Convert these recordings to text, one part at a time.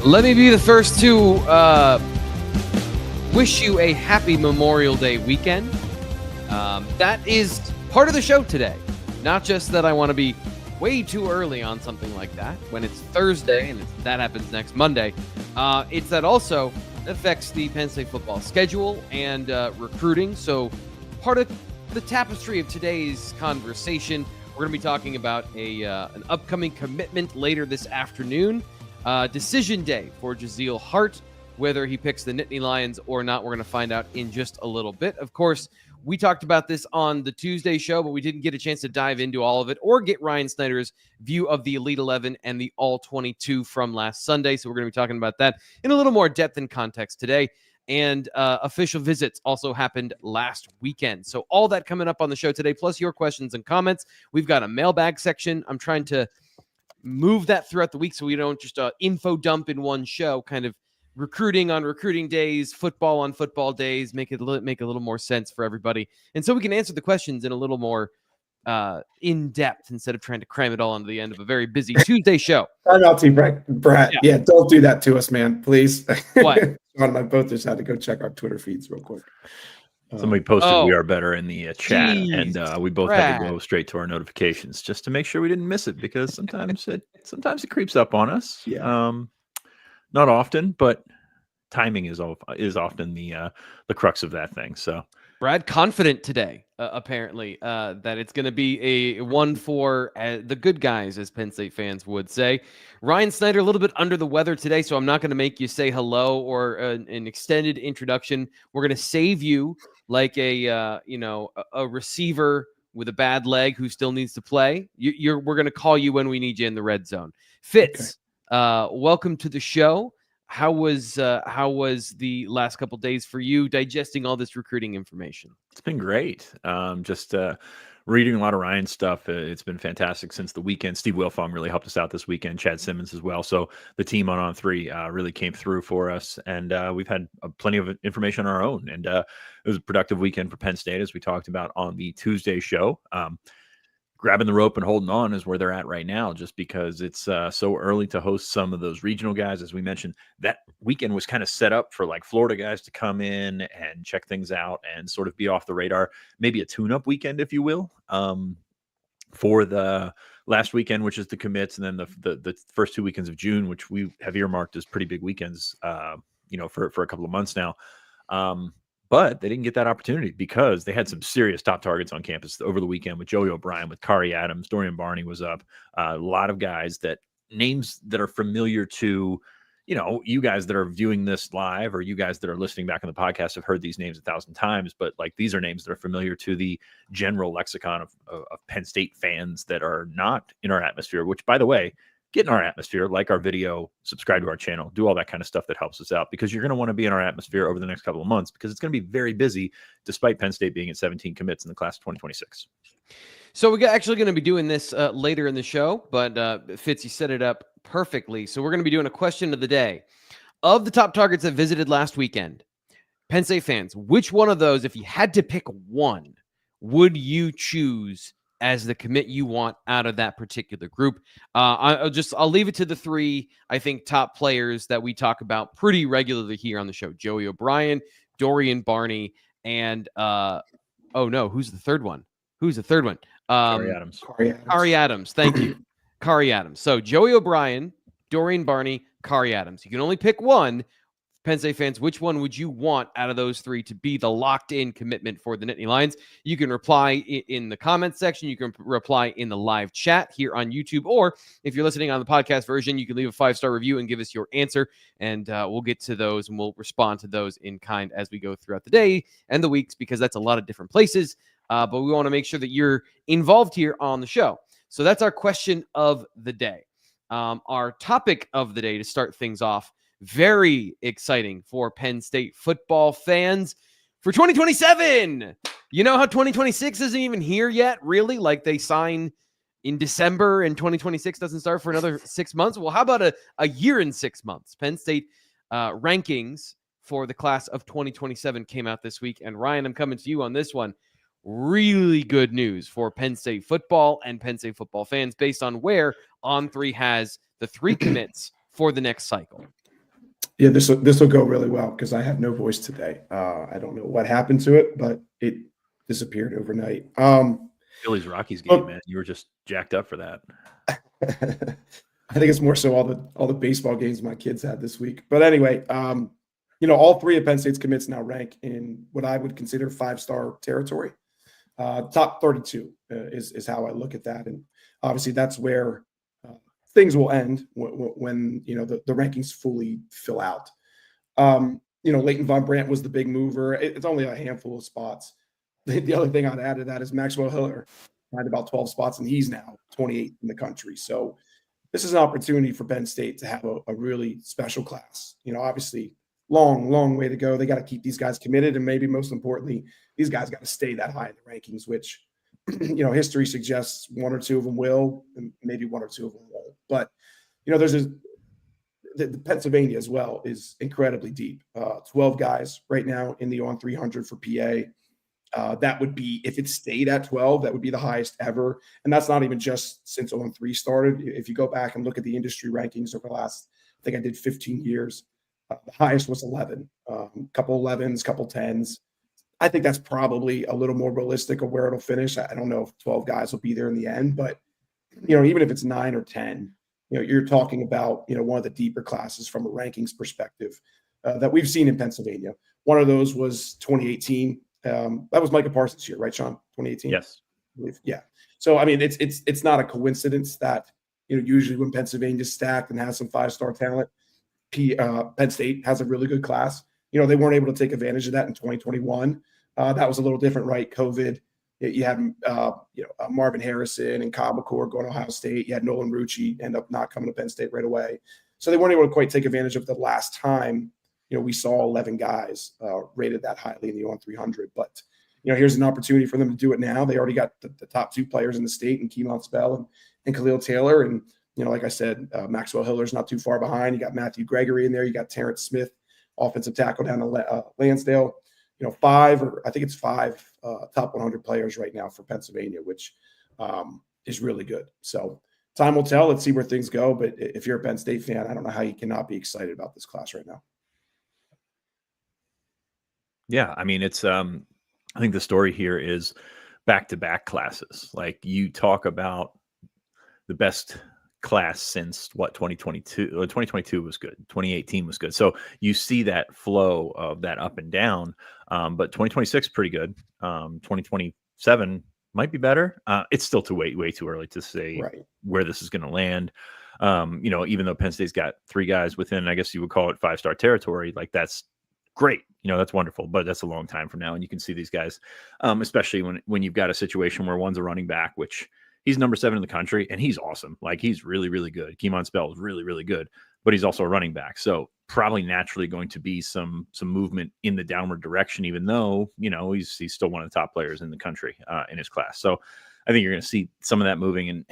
Let me be the first to wish you a happy Memorial Day weekend. That is part of the show today. Not just that I want to be way too early on something like that when it's Thursday and that happens next Monday. It's that also affects the Penn State football schedule and recruiting. So part of the tapestry of today's conversation, we're going to be talking about an upcoming commitment later this afternoon. Decision day for Jazelle Hart, whether he picks the Nittany Lions or not, we're going to find out in just a little bit. Of course, we talked about this on the Tuesday show, but we didn't get a chance to dive into all of it or get Ryan Snyder's view of the Elite 11 and the All-22 from last Sunday. So we're going to be talking about that in a little more depth and context today. And official visits also happened last weekend. So all that coming up on the show today, plus your questions and comments. We've got a mailbag section. I'm trying to move that throughout the week so we don't just info dump in one show, kind of recruiting on recruiting days, football on football days, make a little more sense for everybody. And so we can answer the questions in a little more in depth instead of trying to cram it all into the end of a very busy Tuesday show. I'm out to Brett. Yeah, don't do that to us, man, please. What? Sean and I both just had to go check our Twitter feeds real quick. Somebody posted we are better in the chat, geez, and we both had to go straight to our notifications just to make sure we didn't miss it, because sometimes it creeps up on us. Yeah. Not often, but timing is often the crux of that thing. So Brad confident today, apparently, that it's going to be a one for the good guys, as Penn State fans would say. Ryan Snyder, a little bit under the weather today, so I'm not going to make you say hello or an extended introduction. We're going to save you like a receiver with a bad leg who still needs to play. We're going to call you when we need you in the red zone. Fitz, welcome to the show. How was the last couple days for you digesting all this recruiting information? It's been great. Just reading a lot of Ryan's stuff. It's been fantastic since the weekend. Steve Wilfong really helped us out this weekend. Chad Simmons as well. So the team on three really came through for us, and we've had plenty of information on our own. And it was a productive weekend for Penn State, as we talked about on the Tuesday show. Grabbing the rope and holding on is where they're at right now, just because it's so early to host some of those regional guys. As we mentioned, that weekend was kind of set up for like Florida guys to come in and check things out and sort of be off the radar, maybe a tune-up weekend, if you will, for the last weekend, which is the commits, and then the first 2 weekends of June, which we have earmarked as pretty big weekends, for a couple of months now. But they didn't get that opportunity because they had some serious top targets on campus over the weekend with Joey O'Brien, with Kari Adams, Dorian Barney was up. A lot of guys, names that are familiar to, you guys that are viewing this live, or you guys that are listening back on the podcast have heard these names 1,000 times. But like, these are names that are familiar to the general lexicon of Penn State fans that are not in our atmosphere, which, by the way, get in our atmosphere, like our video, subscribe to our channel, do all that kind of stuff that helps us out, because you're going to want to be in our atmosphere over the next couple of months, because it's going to be very busy, despite Penn State being at 17 commits in the class of 2026. So we're actually going to be doing this later in the show, but Fitz, you set it up perfectly. So we're going to be doing a question of the day. Of the top targets that visited last weekend, Penn State fans, which one of those, if you had to pick one, would you choose as the commit you want out of that particular group? I'll leave it to the three, I think, top players that we talk about pretty regularly here on the show: Joey O'Brien, Dorian Barney, and who's the third one? Kari Adams. Kari Adams. Thank you. Kari Adams. So Joey O'Brien, Dorian Barney, Kari Adams. You can only pick one. Penn State fans, which one would you want out of those three to be the locked-in commitment for the Nittany Lions? You can reply in the comments section. You can reply in the live chat here on YouTube. Or if you're listening on the podcast version, you can leave a 5-star review and give us your answer. And we'll get to those, and we'll respond to those in kind as we go throughout the day and the weeks, because that's a lot of different places. But we want to make sure that you're involved here on the show. So that's our question of the day. Our topic of the day, to start things off, very exciting for Penn State football fans, for 2027. You know how 2026 isn't even here yet, really? Like, they sign in December and 2026 doesn't start for another 6 months. Well, how about a year and 6 months? Penn State rankings for the class of 2027 came out this week. And Ryan, I'm coming to you on this one. Really good news for Penn State football and Penn State football fans, based on where On3 has the 3 commits for the next cycle. Yeah, this will go really well because I have no voice today. I don't know what happened to it, but it disappeared overnight. Phillies Rockies game, Look, man. You were just jacked up for that. I think it's more so all the baseball games my kids had this week. But anyway, all three of Penn State's commits now rank in what I would consider 5-star territory. Top 32 is how I look at that, and obviously that's where things will end when the rankings fully fill out. Leighton von Brandt was the big mover. It's only a handful of spots. The other thing I'd add to that is Maxwell Hiller had about 12 spots, and he's now 28th in the country. So this is an opportunity for Penn State to have a really special class. Obviously, long way to go. They got to keep these guys committed, and maybe most importantly, these guys got to stay that high in the rankings, which history suggests one or two of them will, and maybe one or two of them won't. But there's the Pennsylvania as well is incredibly deep. 12 guys right now in the on 300 for PA. That would be, if it stayed at 12, that would be the highest ever. And that's not even just since on 3 started. If you go back and look at the industry rankings over the last, I think I did 15 years, the highest was 11, couple 11s, couple 10s. I think that's probably a little more realistic of where it'll finish. I don't know if 12 guys will be there in the end, but even if it's 9 or 10, you're talking about, one of the deeper classes from a rankings perspective that we've seen in Pennsylvania. One of those was 2018. That was Micah Parsons' year, right, Sean? 2018. Yes. Yeah. So I mean, it's not a coincidence that usually when Pennsylvania's stacked and has some 5-star talent, Penn State has a really good class. They weren't able to take advantage of that in 2021. That was a little different, right? COVID. You had Marvin Harrison and Kyle McCord going to Ohio State. You had Nolan Rucci end up not coming to Penn State right away. So they weren't able to quite take advantage of the last time we saw 11 guys rated that highly in the on 300. But here's an opportunity for them to do it now. They already got the top 2 players in the state, and Kemon Spell and Khalil Taylor. And like I said, Maxwell Hiller's not too far behind. You got Matthew Gregory in there. You got Terrence Smith, offensive tackle down to Lansdale. 5 top 100 players right now for Pennsylvania, which is really good. So time will tell. Let's see where things go. But if you're a Penn State fan, I don't know how you cannot be excited about this class right now. Yeah, I mean, it's I think the story here is back-to-back classes. Like, you talk about the best class since 2022. 2022 was good. 2018 was good. So you see that flow of that up and down. But 2026 pretty good. 2027 might be better. It's still way too early to say where this is going to land. Even though Penn State's got 3 guys within, I guess you would call it 5-star territory, like that's great. That's wonderful, but that's a long time from now. And you can see these guys, especially when you've got a situation where one's a running back, which he's number 7 in the country, and he's awesome. Like, he's really, really good. Kemon Spell is really, really good, but he's also a running back. So probably naturally going to be some movement in the downward direction, even though, he's still one of the top players in the country in his class. So I think you're going to see some of that moving. And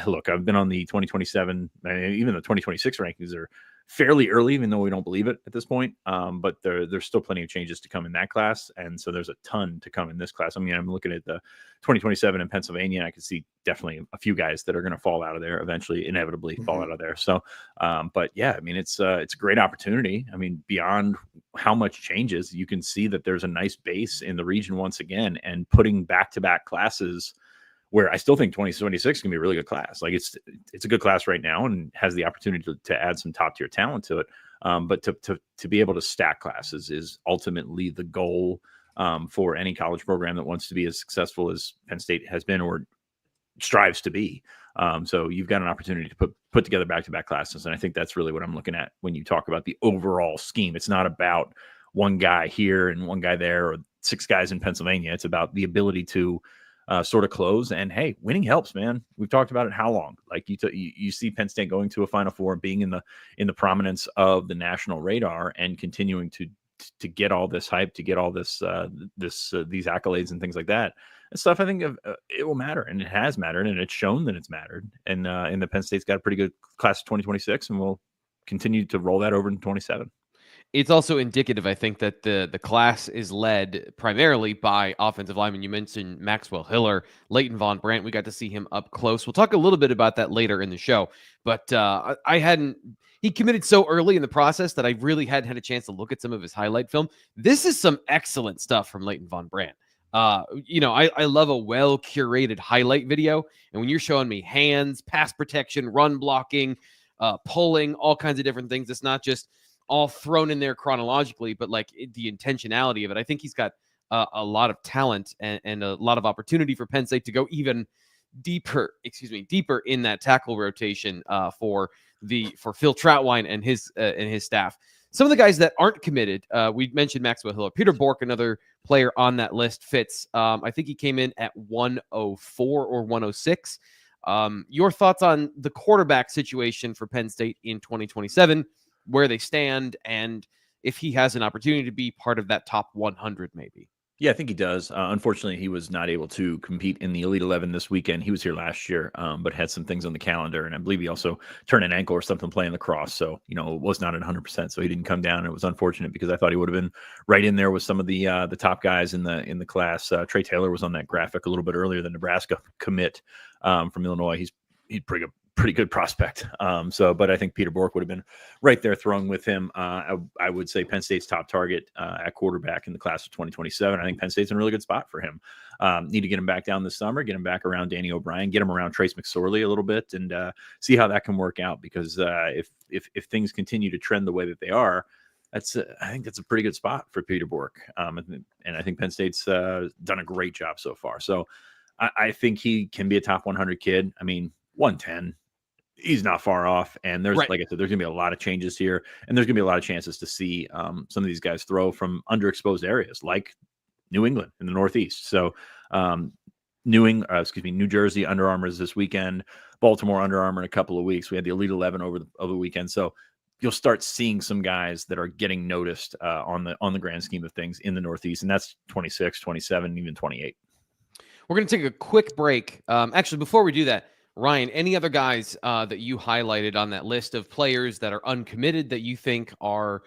look, I've been on the 2027, even the 2026 rankings are fairly early, even though we don't believe it at this point. But there's still plenty of changes to come in that class. And so there's a ton to come in this class. I mean, I'm looking at the 2027 in Pennsylvania. I can see definitely a few guys that are going to fall out of there eventually, inevitably fall out of there. So, but yeah, I mean, it's a great opportunity. I mean, beyond how much changes, you can see that there's a nice base in the region once again, and putting back-to-back classes where I still think 2026 can be a really good class. Like, it's a good class right now and has the opportunity to add some top tier talent to it. But to be able to stack classes is ultimately the goal for any college program that wants to be as successful as Penn State has been or strives to be. So you've got an opportunity to put together back-to-back classes. And I think that's really what I'm looking at when you talk about the overall scheme. It's not about one guy here and one guy there or 6 guys in Pennsylvania. It's about the ability to sort of close. And hey, winning helps, man. We've talked about it how long. Like, you see Penn State going to a Final Four, being in the prominence of the national radar, and continuing to get all this hype, to get all this these accolades and things like that. And stuff, I think it will matter, and it has mattered, and it's shown that it's mattered. And the Penn State's got a pretty good class of 2026, and we'll continue to roll that over into 27. It's also indicative, I think, that the class is led primarily by offensive linemen. You mentioned Maxwell Hiller, Leighton von Brandt. We got to see him up close. We'll talk a little bit about that later in the show. But he committed so early in the process that I really hadn't had a chance to look at some of his highlight film. This is some excellent stuff from Leighton von Brandt. I love a well-curated highlight video. And when you're showing me hands, pass protection, run blocking, pulling, all kinds of different things, it's not just all thrown in there chronologically, but like the intentionality of it. I think he's got a lot of talent and a lot of opportunity for Penn State to go even deeper in that tackle rotation for Phil Troutwine and his staff. Some of the guys that aren't committed, we mentioned Maxwell Hiller, Peter Bork, another player on that list. Fitz, I think he came in at 104 or 106. Your thoughts on the quarterback situation for Penn State in 2027? Where they stand, and if he has an opportunity to be part of that top 100, maybe. Yeah, I think he does. Unfortunately, he was not able to compete in the Elite 11 this weekend. He was here last year, but had some things on the calendar, and I believe he also turned an ankle or something playing lacrosse. So, was not at 100%. So he didn't come down. And it was unfortunate because I thought he would have been right in there with some of the top guys in the class. Trey Taylor was on that graphic a little bit earlier, the Nebraska commit from Illinois. He's pretty good prospect. But I think Peter Bork would have been right there throwing with him. I would say Penn State's top target at quarterback in the class of 2027. I think Penn State's in a really good spot for him. Need to get him back down this summer, get him back around Danny O'Brien, get him around Trace McSorley a little bit, and see how that can work out. Because if things continue to trend the way that they are, I think that's a pretty good spot for Peter Bork. And I think Penn State's done a great job so far. So I think he can be a top 100 kid. I mean, 110. He's not far off. And there's, like I said, there's going to be a lot of changes here. And there's going to be a lot of chances to see some of these guys throw from underexposed areas like New England in the Northeast. So New Jersey Under Armour is this weekend, Baltimore Under Armour in a couple of weeks. We had the Elite 11 over the weekend. So you'll start seeing some guys that are getting noticed on the grand scheme of things in the Northeast. And that's 26, 27, even 28. We're going to take a quick break. Actually, before we do that, Ryan, any other guys that you highlighted on that list of players that are uncommitted that you think are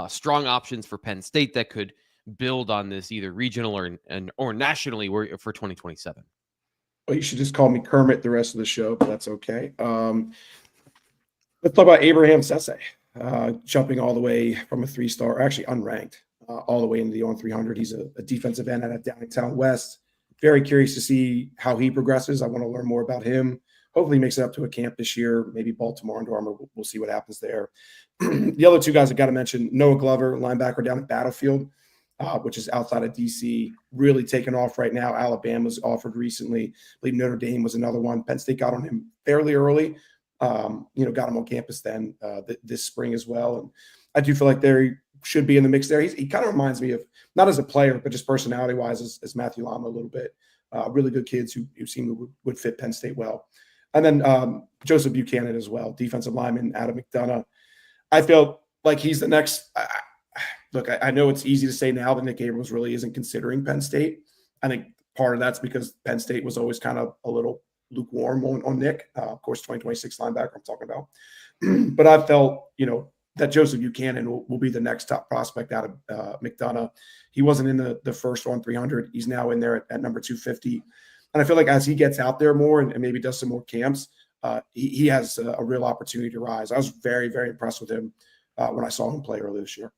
strong options for Penn State that could build on this either regional or nationally for 2027? Well, you should just call me Kermit the rest of the show, but that's okay. Let's talk about Abraham Sesse, jumping all the way from a 3-star, actually unranked, all the way into the on-300. He's a defensive end out of Downingtown West. Very curious to see how he progresses. I want to learn more about him. Hopefully he makes it up to a camp this year, maybe Baltimore Under Armour. We'll see what happens there. The other two guys I got to mention, Noah Glover, linebacker down at Battlefield, which is outside of D.C., really taking off right now. Alabama's offered recently. I believe Notre Dame was another one. Penn State got on him fairly early, got him on campus then this spring as well. And I do feel like they should be in the mix there. He kind of reminds me of, not as a player, but just personality-wise as Matthew Lama a little bit. Really good kids who seem would fit Penn State well. And then Joseph Buchanan as well, defensive lineman out of McDonough. I feel like he's the next look, I know it's easy to say now that Nick Abrams really isn't considering Penn State. I think part of that's because Penn State was always kind of a little lukewarm on Nick. Of course, 2026 linebacker I'm talking about. But I felt, that Joseph Buchanan will be the next top prospect out of McDonough. He wasn't in the first on 300. He's now in there at number 250. And I feel like as he gets out there more and maybe does some more camps, he has a real opportunity to rise. I was very, very impressed with him when I saw him play earlier this year.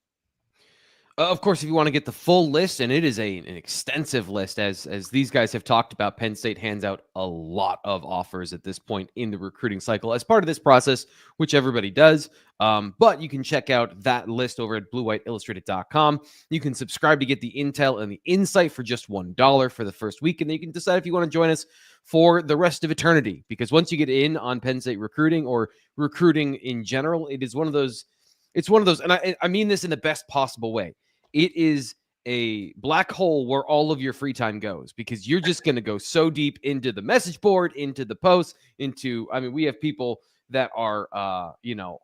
Of course, if you want to get the full list, and it is an extensive list, as these guys have talked about, Penn State hands out a lot of offers at this point in the recruiting cycle as part of this process, which everybody does. But you can check out that list over at BlueWhiteIllustrated.com. You can subscribe to get the intel and the insight for just $1 for the first week, and then you can decide if you want to join us for the rest of eternity. Because once you get in on Penn State recruiting or recruiting in general, it is one of those. It's one of those, and I mean this in the best possible way. It is a black hole where all of your free time goes, because you're just going to go so deep into the message board, into the posts, we have people that are,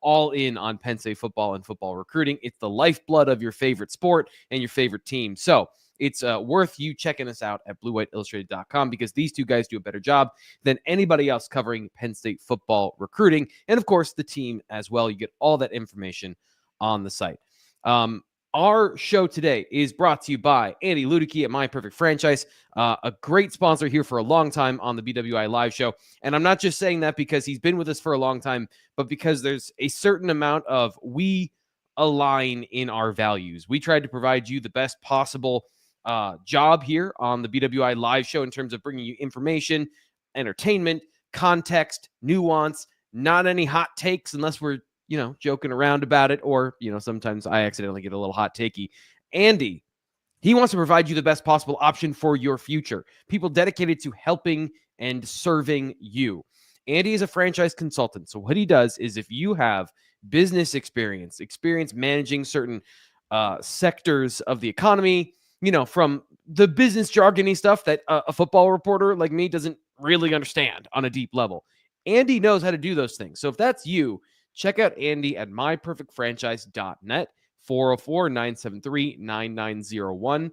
all in on Penn State football and football recruiting. It's the lifeblood of your favorite sport and your favorite team. So it's worth you checking us out at BlueWhiteIllustrated.com, because these two guys do a better job than anybody else covering Penn State football recruiting. And of course, the team as well. You get all that information on the site. Our show today is brought to you by Andy Ludicky at My Perfect Franchise, a great sponsor here for a long time on the BWI Live Show. And I'm not just saying that because he's been with us for a long time, but because there's a certain amount of we align in our values. We tried to provide you the best possible job here on the BWI Live Show in terms of bringing you information, entertainment, context, nuance, not any hot takes unless we're joking around about it, or, sometimes I accidentally get a little hot takey. Andy, he wants to provide you the best possible option for your future. People dedicated to helping and serving you. Andy is a franchise consultant. So what he does is if you have business experience managing certain sectors of the economy, from the business jargony stuff that a football reporter like me doesn't really understand on a deep level, Andy knows how to do those things. So if that's you, check out Andy at myperfectfranchise.net, 404-973-9901.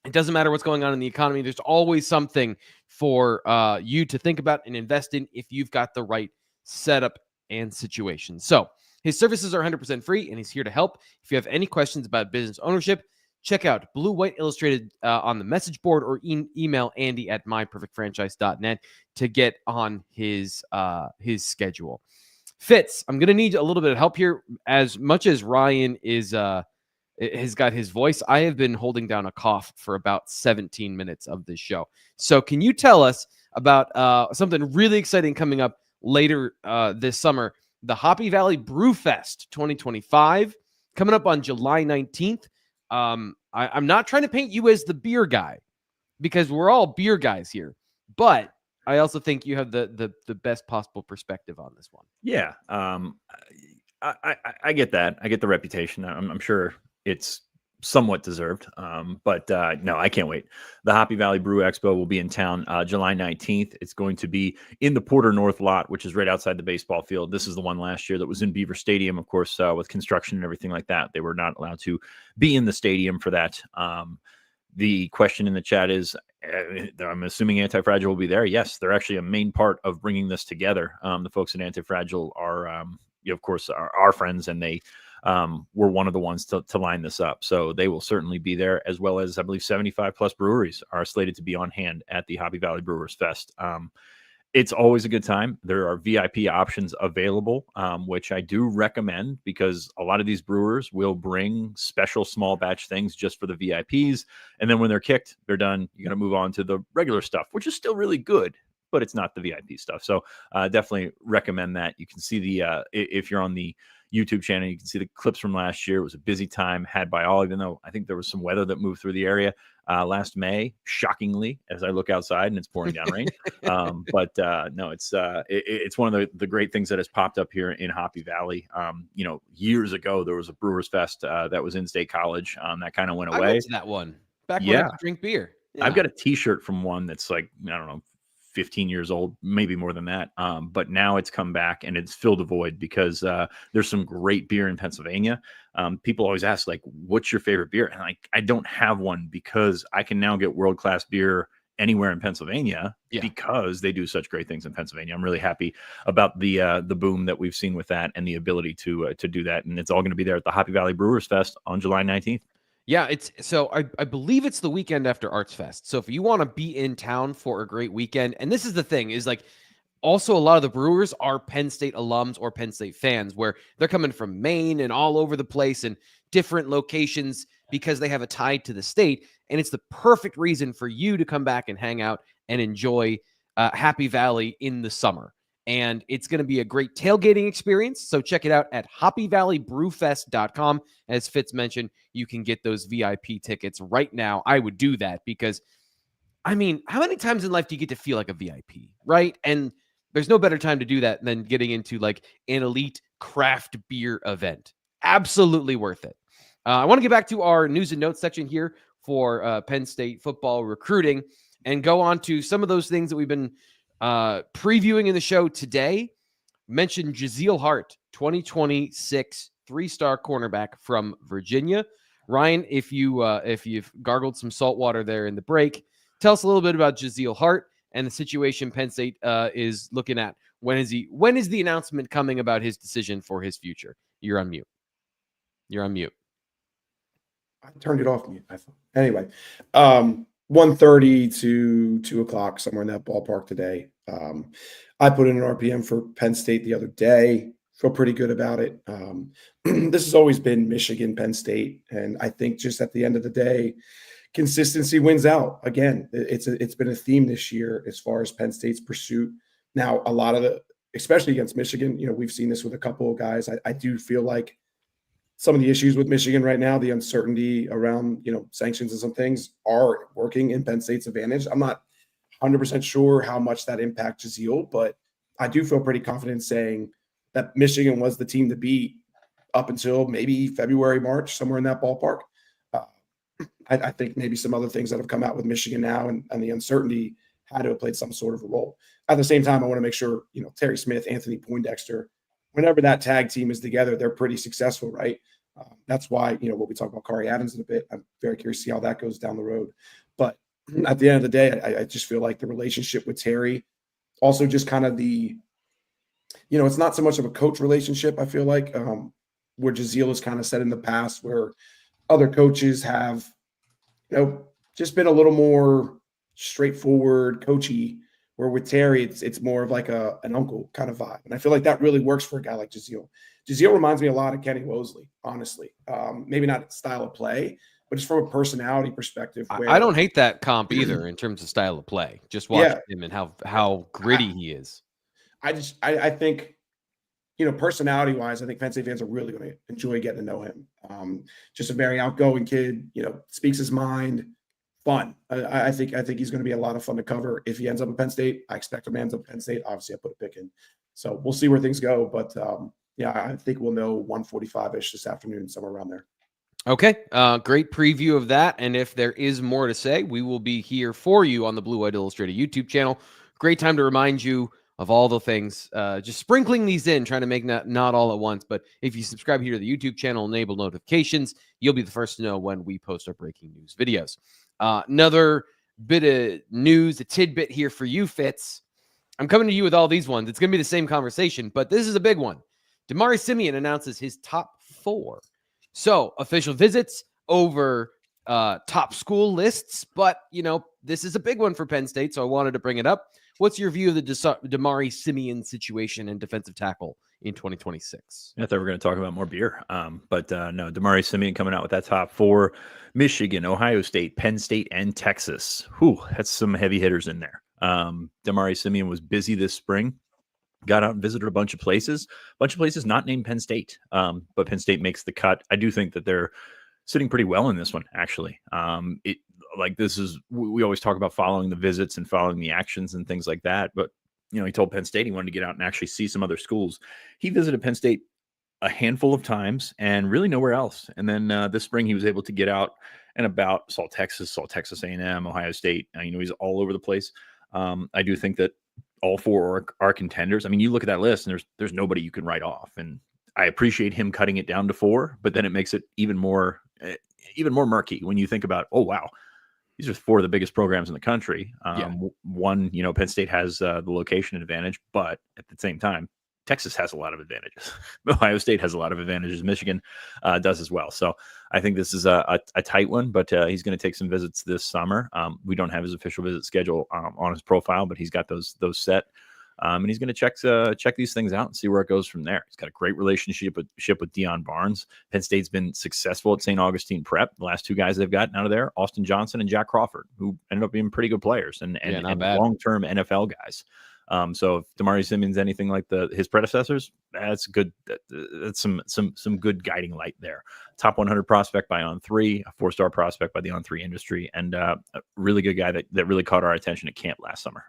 It doesn't matter what's going on in the economy. There's always something for you to think about and invest in if you've got the right setup and situation. So his services are 100% free, and he's here to help. If you have any questions about business ownership, check out Blue White Illustrated on the message board, or email Andy at myperfectfranchise.net to get on his schedule. Fitz, I'm going to need a little bit of help here. As much as Ryan has got his voice, I have been holding down a cough for about 17 minutes of this show. So can you tell us about something really exciting coming up later this summer? The Happy Valley Brewfest 2025, coming up on July 19th. I'm not trying to paint you as the beer guy, because we're all beer guys here, but I also think you have the best possible perspective on this one. Yeah. I get that. I get the reputation. I'm sure it's somewhat deserved. But no, I can't wait. The Happy Valley Brew Expo will be in town July 19th. It's going to be in the Porter North lot, which is right outside the baseball field. This is the one last year that was in Beaver Stadium. Of course, with construction and everything like that, they were not allowed to be in the stadium for that. The question in the chat is, I'm assuming Anti-Fragile will be there. Yes, they're actually a main part of bringing this together. The folks at Anti-Fragile are, of course, our friends, and they were one of the ones to line this up. So they will certainly be there, as well as, I believe, 75 plus breweries are slated to be on hand at the Happy Valley Brewers Fest. It's always a good time. There are VIP options available, which I do recommend, because a lot of these brewers will bring special small batch things just for the VIPs. And then when they're kicked, they're done. You got to move on to the regular stuff, which is still really good, but it's not the VIP stuff. So definitely recommend that. You can see if you're on the YouTube channel, you can see the clips from last year. It was a busy time had by all, even though I think there was some weather that moved through the area last May, shockingly, as I look outside and it's pouring down rain. But no, it's one of the great things that has popped up here in Happy Valley. Years ago, there was a Brewers Fest that was in State College that kind of went away. I went to that one back when I could drink beer. Yeah. I've got a t-shirt from one that's like, I don't know, 15 years old, maybe more than that. But now it's come back and it's filled a void, because there's some great beer in Pennsylvania. People always ask, like, what's your favorite beer? And I don't have one, because I can now get world-class beer anywhere in Pennsylvania, because they do such great things in Pennsylvania. I'm really happy about the boom that we've seen with that and the ability to do that. And it's all going to be there at the Happy Valley Brewers Fest on July 19th. Yeah, I believe it's the weekend after Arts Fest. So if you want to be in town for a great weekend, and this is the thing, is like, also a lot of the brewers are Penn State alums or Penn State fans, where they're coming from Maine and all over the place and different locations because they have a tie to the state. And it's the perfect reason for you to come back and hang out and enjoy Happy Valley in the summer. And it's going to be a great tailgating experience. So check it out at happyvalleybrewfest.com. As Fitz mentioned, you can get those VIP tickets right now. I would do that, because, I mean, how many times in life do you get to feel like a VIP, right? And there's no better time to do that than getting into like an elite craft beer event. Absolutely worth it. I want to get back to our news and notes section here for Penn State football recruiting, and go on to some of those things that we've been previewing in the show today. Mentioned Jazelle Hart, 2026 3-star cornerback from Virginia. Ryan, if you've gargled some salt water there in the break, tell us a little bit about Jazelle Hart and the situation Penn State is looking at. When is the announcement coming about his decision for his future? You're on mute. I turned it off mute. I thought. Anyway, 1:30 to 2 o'clock, somewhere in that ballpark today. I put in an RPM for Penn State the other day. Feel pretty good about it. This has always been Michigan, Penn State, and I think just at the end of the day, consistency wins out. Again, it's been a theme this year as far as Penn State's pursuit. Now, a lot of especially against Michigan, we've seen this with a couple of guys. I do feel like some of the issues with Michigan right now, the uncertainty around, sanctions and some things are working in Penn State's advantage. I'm not 100% sure how much that impacts Jazelle, but I do feel pretty confident saying that Michigan was the team to beat up until maybe February, March, somewhere in that ballpark. I think maybe some other things that have come out with Michigan now and the uncertainty had to have played some sort of a role. At the same time, I want to make sure, Terry Smith, Anthony Poindexter, whenever that tag team is together, they're pretty successful, right? That's why, what we talk about Kari Adams in a bit. I'm very curious to see how that goes down the road. But at the end of the day, I just feel like the relationship with Terry, also just kind of it's not so much of a coach relationship, I feel like, where Jazelle has kind of said in the past where other coaches have, just been a little more straightforward, coachy, where with Terry, it's more of like an uncle kind of vibe. And I feel like that really works for a guy like Jazelle. Jazelle reminds me a lot of Kenny Wosley, honestly. Maybe not style of play, but just from a personality perspective. I don't hate that comp either in terms of style of play. Just watch him and how gritty he is. I think, personality-wise, I think Penn State fans are really going to enjoy getting to know him. Just a very outgoing kid, speaks his mind, fun. I think he's going to be a lot of fun to cover if he ends up at Penn State. I expect him to end up at Penn State. Obviously, I put a pick in. So we'll see where things go. But, I think we'll know 1:45-ish this afternoon, somewhere around there. Okay, great preview of that. And if there is more to say, we will be here for you on the Blue White Illustrated YouTube channel. Great time to remind you of all the things, just sprinkling these in, trying to make not all at once. But if you subscribe here to the YouTube channel, enable notifications, you'll be the first to know when we post our breaking news videos. Another bit of news, a tidbit here for you, Fitz. I'm coming to you with all these ones. It's going to be the same conversation, but this is a big one. Deari Simeon announces his top 4. So official visits over top school lists, but, this is a big one for Penn State, so I wanted to bring it up. What's your view of the Deari Simeon situation and defensive tackle in 2026? I thought we were going to talk about more beer, but no, Deari Simeon coming out with that top 4. Michigan, Ohio State, Penn State, and Texas. That's some heavy hitters in there. Deari Simeon was busy this spring. Got out and visited a bunch of places not named Penn State, but Penn State makes the cut. I do think that they're sitting pretty well in this one, actually. We always talk about following the visits and following the actions and things like that. But, he told Penn State he wanted to get out and actually see some other schools. He visited Penn State a handful of times and really nowhere else. And then this spring he was able to get out and about, saw Texas A&M, Ohio State. He's all over the place. I do think that all 4 are contenders. You look at that list and there's nobody you can write off. And I appreciate him cutting it down to 4, but then it makes it even more murky when you think about, oh, wow, these are 4 of the biggest programs in the country. One, Penn State has the location advantage, but at the same time, Texas has a lot of advantages. Ohio State has a lot of advantages. Michigan does as well. So I think this is a tight one, but he's going to take some visits this summer. We don't have his official visit schedule on his profile, but he's got those set. And he's going to check these things out and see where it goes from there. He's got a great relationship with Deion Barnes. Penn State's been successful at St. Augustine Prep. The last 2 guys they've gotten out of there, Austin Johnson and Jack Crawford, who ended up being pretty good players and long-term NFL guys. So if Deari Simeon's anything like his predecessors, that's good. That's some good guiding light there. Top 100 prospect by On3, a 4-star prospect by the On3 industry, and a really good guy that really caught our attention at camp last summer.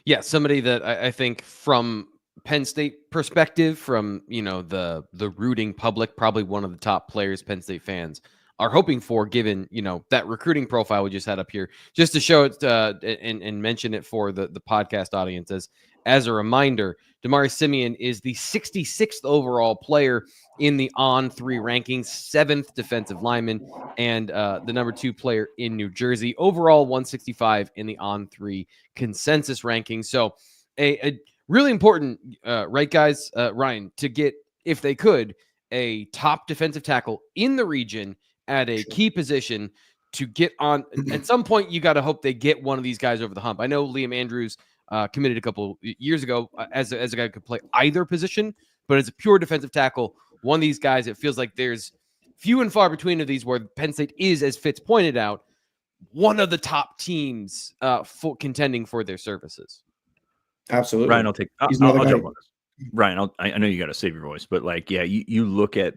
Yeah, somebody that I think from Penn State perspective, from the rooting public, probably one of the top players Penn State fans are hoping for, given that recruiting profile we just had up here, just to show it and mention it for the podcast audience as a reminder. Deari Simeon is the 66th overall player in the On3 rankings, 7th defensive lineman, and the number 2 player in New Jersey. Overall, 165 in the On3 consensus rankings. So a really important, right, guys, Ryan, to get, if they could, a top defensive tackle in the region at a key position to get on. At some point, you got to hope they get one of these guys over the hump. I know Liam Andrews committed a couple years ago as a guy who could play either position, but as a pure defensive tackle, one of these guys, it feels like there's few and far between of these where Penn State is, as Fitz pointed out, one of the top teams for contending for their services. Absolutely. Ryan, I'll jump on this. Ryan, I know you got to save your voice, but like, yeah, you look at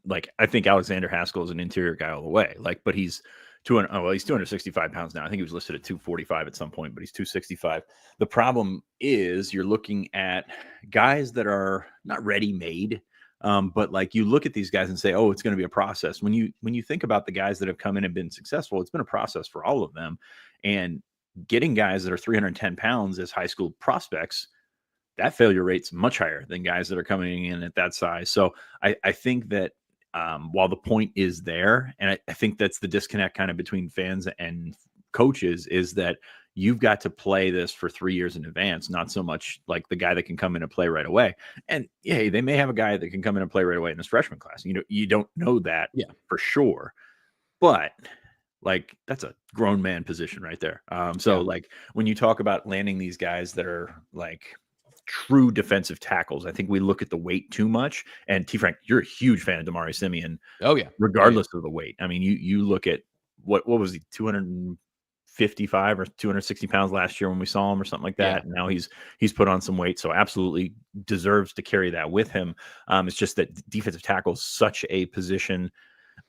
I think Alexander Haskell is an interior guy all the way. But he's 265 pounds now. I think he was listed at 245 at some point, but he's 265. The problem is you're looking at guys that are not ready-made. But you look at these guys and say, oh, it's going to be a process. When you think about the guys that have come in and been successful, it's been a process for all of them. And getting guys that are 310 pounds as high school prospects, that failure rate's much higher than guys that are coming in at that size. So I think that while the point is there, and I think that's the disconnect kind of between fans and coaches, is that you've got to play this for 3 years in advance, not so much like the guy that can come in and play right away. And yeah, they may have a guy that can come in and play right away in this freshman class. You don't know that for sure, but that's a grown man position right there. When you talk about landing these guys that are true defensive tackles, I think we look at the weight too much. And T. Frank, you're a huge fan of Deari Simeon. Oh yeah, regardless of the weight. I mean, you look at what was he, 255 or 260 pounds last year when we saw him or something like that. Yeah. And now he's put on some weight, so absolutely deserves to carry that with him. It's just that defensive tackle is such a position.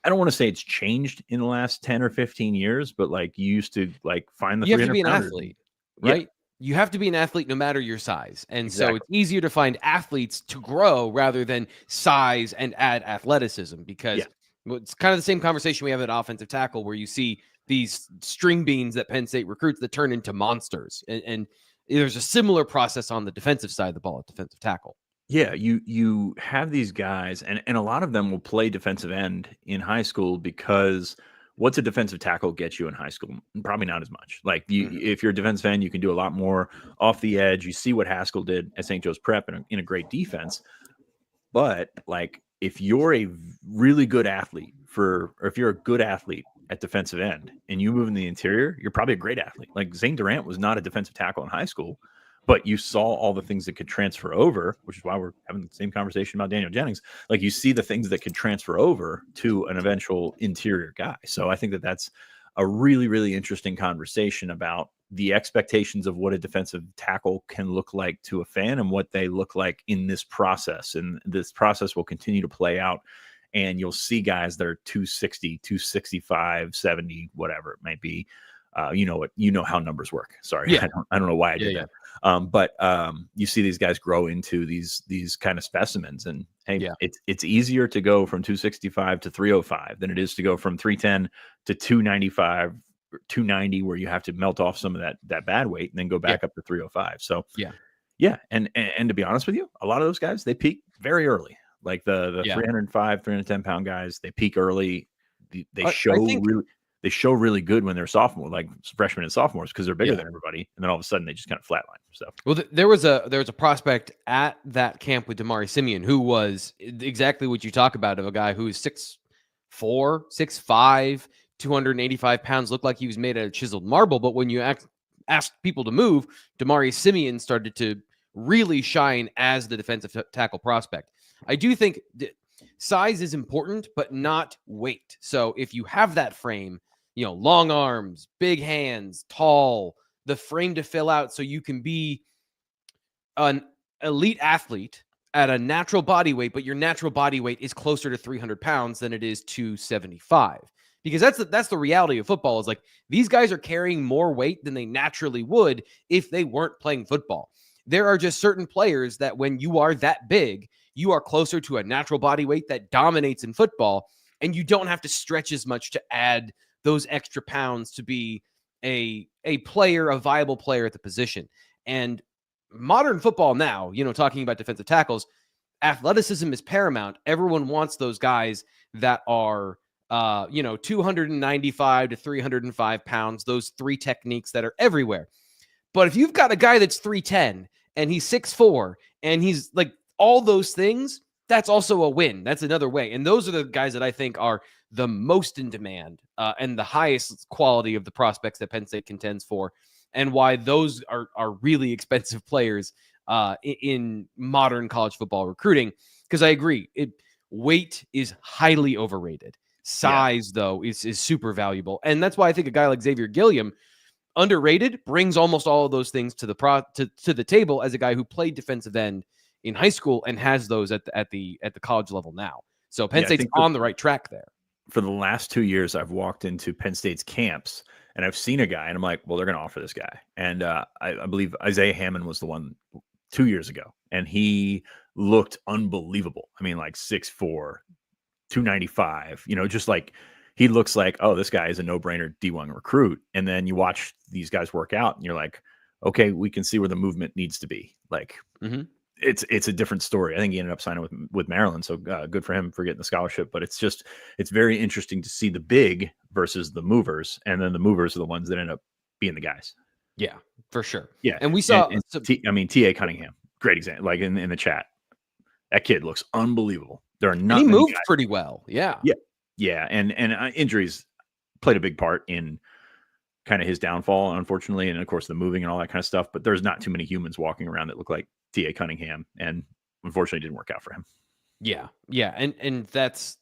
I don't want to say it's changed in the last 10 or 15 years, but you used to find the. You have to be an athlete, right? Yeah. You have to be an athlete no matter your size. And so it's easier to find athletes to grow rather than size and add athleticism, because it's kind of the same conversation we have at offensive tackle, where you see these string beans that Penn State recruits that turn into monsters. And there's a similar process on the defensive side of the ball at defensive tackle. Yeah, you have these guys, and a lot of them will play defensive end in high school, because what's a defensive tackle get you in high school? Probably not as much. If you're a defensive end, you can do a lot more off the edge. You see what Haskell did at St. Joe's Prep in a great defense. But if you're a really good athlete or if you're a good athlete at defensive end and you move in the interior, you're probably a great athlete. Zane Durant was not a defensive tackle in high school, but you saw all the things that could transfer over, which is why we're having the same conversation about Daniel Jennings. You see the things that could transfer over to an eventual interior guy. So I think that that's a really, really interesting conversation about the expectations of what a defensive tackle can look like to a fan and what they look like in this process. And this process will continue to play out. And you'll see guys that are 260, 265, 70, whatever it might be. You know how numbers work. Sorry. Yeah. I don't know why I did that. But you see these guys grow into these kind of specimens, and it's easier to go from 265 to 305 than it is to go from 310 to 295, 290, where you have to melt off some of that bad weight and then go back up to 305. So and to be honest with you, a lot of those guys, they peak very early. The 305, 310 pound guys, they peak early. They show really good when they're sophomore, freshmen and sophomores, because they're bigger than everybody, and then all of a sudden they just kind of flatline. So, well, there was a prospect at that camp with Deari Simeon who was exactly what you talk about, of a guy who is 6'4", 6'5", 285 pounds, looked like he was made out of chiseled marble. But when you asked people to move, Deari Simeon started to really shine as the defensive tackle prospect. I do think size is important, but not weight. So if you have that frame, long arms, big hands, tall, the frame to fill out so you can be an elite athlete at a natural body weight, but your natural body weight is closer to 300 pounds than it is 275. Because that's the reality of football, is these guys are carrying more weight than they naturally would if they weren't playing football. There are just certain players that when you are that big, you are closer to a natural body weight that dominates in football, and you don't have to stretch as much to add those extra pounds to be a viable player at the position. And modern football now, talking about defensive tackles, athleticism is paramount. Everyone wants those guys that are, 295 to 305 pounds, those three techniques that are everywhere. But if you've got a guy that's 310 and he's 6'4", and he's all those things, that's also a win. That's another way. And those are the guys that I think are the most in demand and the highest quality of the prospects that Penn State contends for, and why those are really expensive players in modern college football recruiting. Because I agree, weight is highly overrated. Size, though, is super valuable. And that's why I think a guy like Xavier Gilliam, underrated, brings almost all of those things to the table as a guy who played defensive end in high school and has those at the college level now. So Penn State's on the right track there. For the last 2 years, I've walked into Penn State's camps and I've seen a guy and I'm like, well, they're going to offer this guy. And I believe Isaiah Hammond was the one 2 years ago, and he looked unbelievable. I mean, like 6'4", 295, just like he looks like, oh, this guy is a no-brainer D1 recruit. And then you watch these guys work out and you're like, okay, we can see where the movement needs to be. Like it's a different story. I think he ended up signing with Maryland. So good for him for getting the scholarship, but it's very interesting to see the big versus the movers. And then the movers are the ones that end up being the guys. Yeah, for sure. Yeah. And we saw, T.A. Cunningham, great example, like in the chat, that kid looks unbelievable. There are not. He many moved guys. pretty well. Yeah. Yeah. And injuries played a big part in kind of his downfall, unfortunately. And of course the moving and all that kind of stuff, but there's not too many humans walking around that look like T.A. Cunningham, and unfortunately didn't work out for him. Yeah. And that's,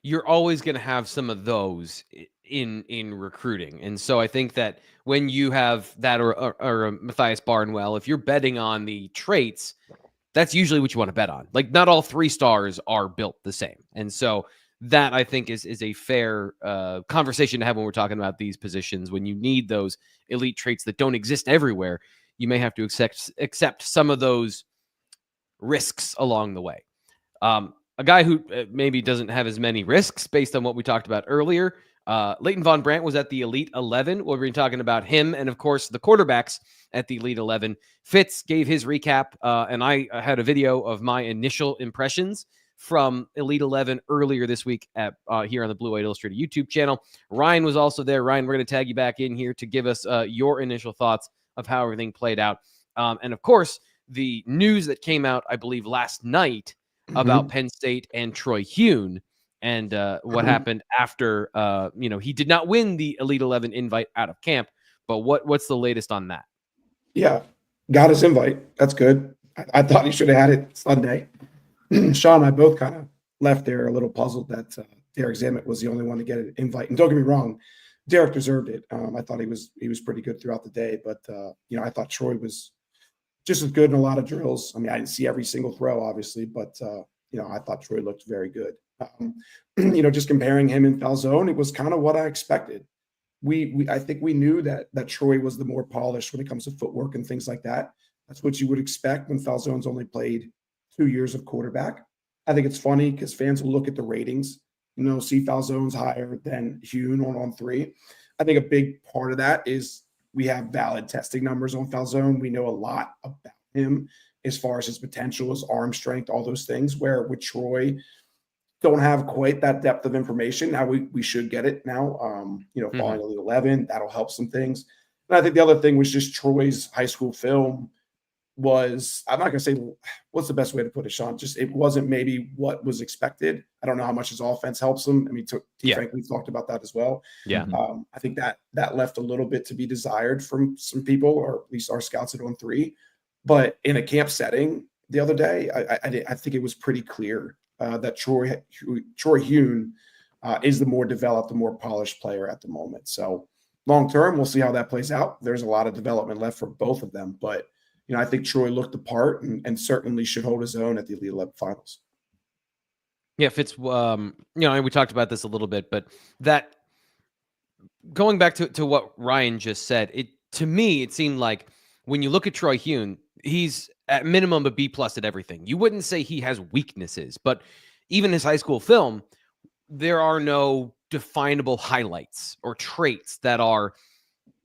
you're always going to have some of those in recruiting. And so I think that when you have that or a Matthias Barnwell, if you're betting on the traits, that's usually what you want to bet on. Like, not all 3 stars are built the same. And so that, I think, is a fair conversation to have when we're talking about these positions. When you need those elite traits that don't exist everywhere, you may have to accept some of those risks along the way. A guy who maybe doesn't have as many risks based on what we talked about earlier, Leighton von Brandt was at the Elite 11. We'll be talking about him and, of course, the quarterbacks at the Elite 11. Fitz gave his recap, and I had a video of my initial impressions from Elite 11 earlier this week at here on the Blue White Illustrated YouTube channel. Ryan was also there. Ryan, we're going to tag you back in here to give us your initial thoughts of how everything played out. And, of course, the news that came out, I believe, last night about Penn State and Troy Hune and what happened after, he did not win the Elite 11 invite out of camp. But what's the latest on that? Yeah, got his invite. That's good. I thought he should have had it Sunday. Sean and I both kind of left there a little puzzled that Derek Zammit was the only one to get an invite. And don't get me wrong, Derek deserved it. I thought he was pretty good throughout the day, but I thought Troy was just as good in a lot of drills. I mean, I didn't see every single throw, obviously, but I thought Troy looked very good. Just comparing him in Falzone, it was kind of what I expected. I think we knew that Troy was the more polished when it comes to footwork and things like that. That's what you would expect when Falzone's only played 2 years of quarterback. I think it's funny because fans will look at the ratings, see Falzone's higher than Hune on 3. I think a big part of that is we have valid testing numbers on Falzone. We know a lot about him as far as his potential, his arm strength, all those things, where with Troy, don't have quite that depth of information. Now we should get it now, following Elite 11, that'll help some things. And I think the other thing was just Troy's high school film was, I'm not going to say, what's the best way to put it, Sean? Just, it wasn't maybe what was expected. I don't know how much his offense helps him. I mean, frankly, we talked about that as well. Yeah. I think that left a little bit to be desired from some people, or at least our scouts at On 3. But in a camp setting the other day, I think it was pretty clear that Troy Hune is the more developed, the more polished player at the moment. So long term, we'll see how that plays out. There's a lot of development left for both of them, but I think Troy looked the part and certainly should hold his own at the Elite 11 finals. Yeah, Fitz, and we talked about this a little bit, but that, going back to what Ryan just said, to me, it seemed like when you look at Troy Hune, he's at minimum a B+ at everything. You wouldn't say he has weaknesses, but even his high school film, there are no definable highlights or traits that are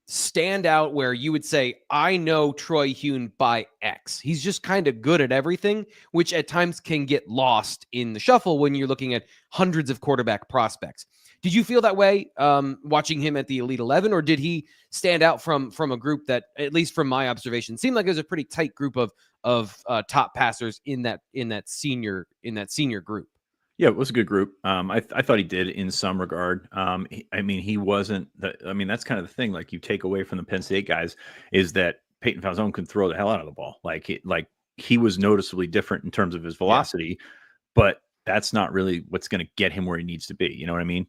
stand out where you would say, I know Troy Hune by X. He's just kind of good at everything, which at times can get lost in the shuffle when you're looking at hundreds of quarterback prospects. Did you feel that way watching him at the Elite 11, or did he stand out from a group that, at least from my observation, seemed like it was a pretty tight group of top passers in that senior group? Yeah, it was a good group. I thought he did in some regard. He wasn't. That's kind of the thing. Like, you take away from the Penn State guys is that Peyton Falzone can throw the hell out of the ball. He was noticeably different in terms of his velocity, but that's not really what's going to get him where he needs to be. You know what I mean?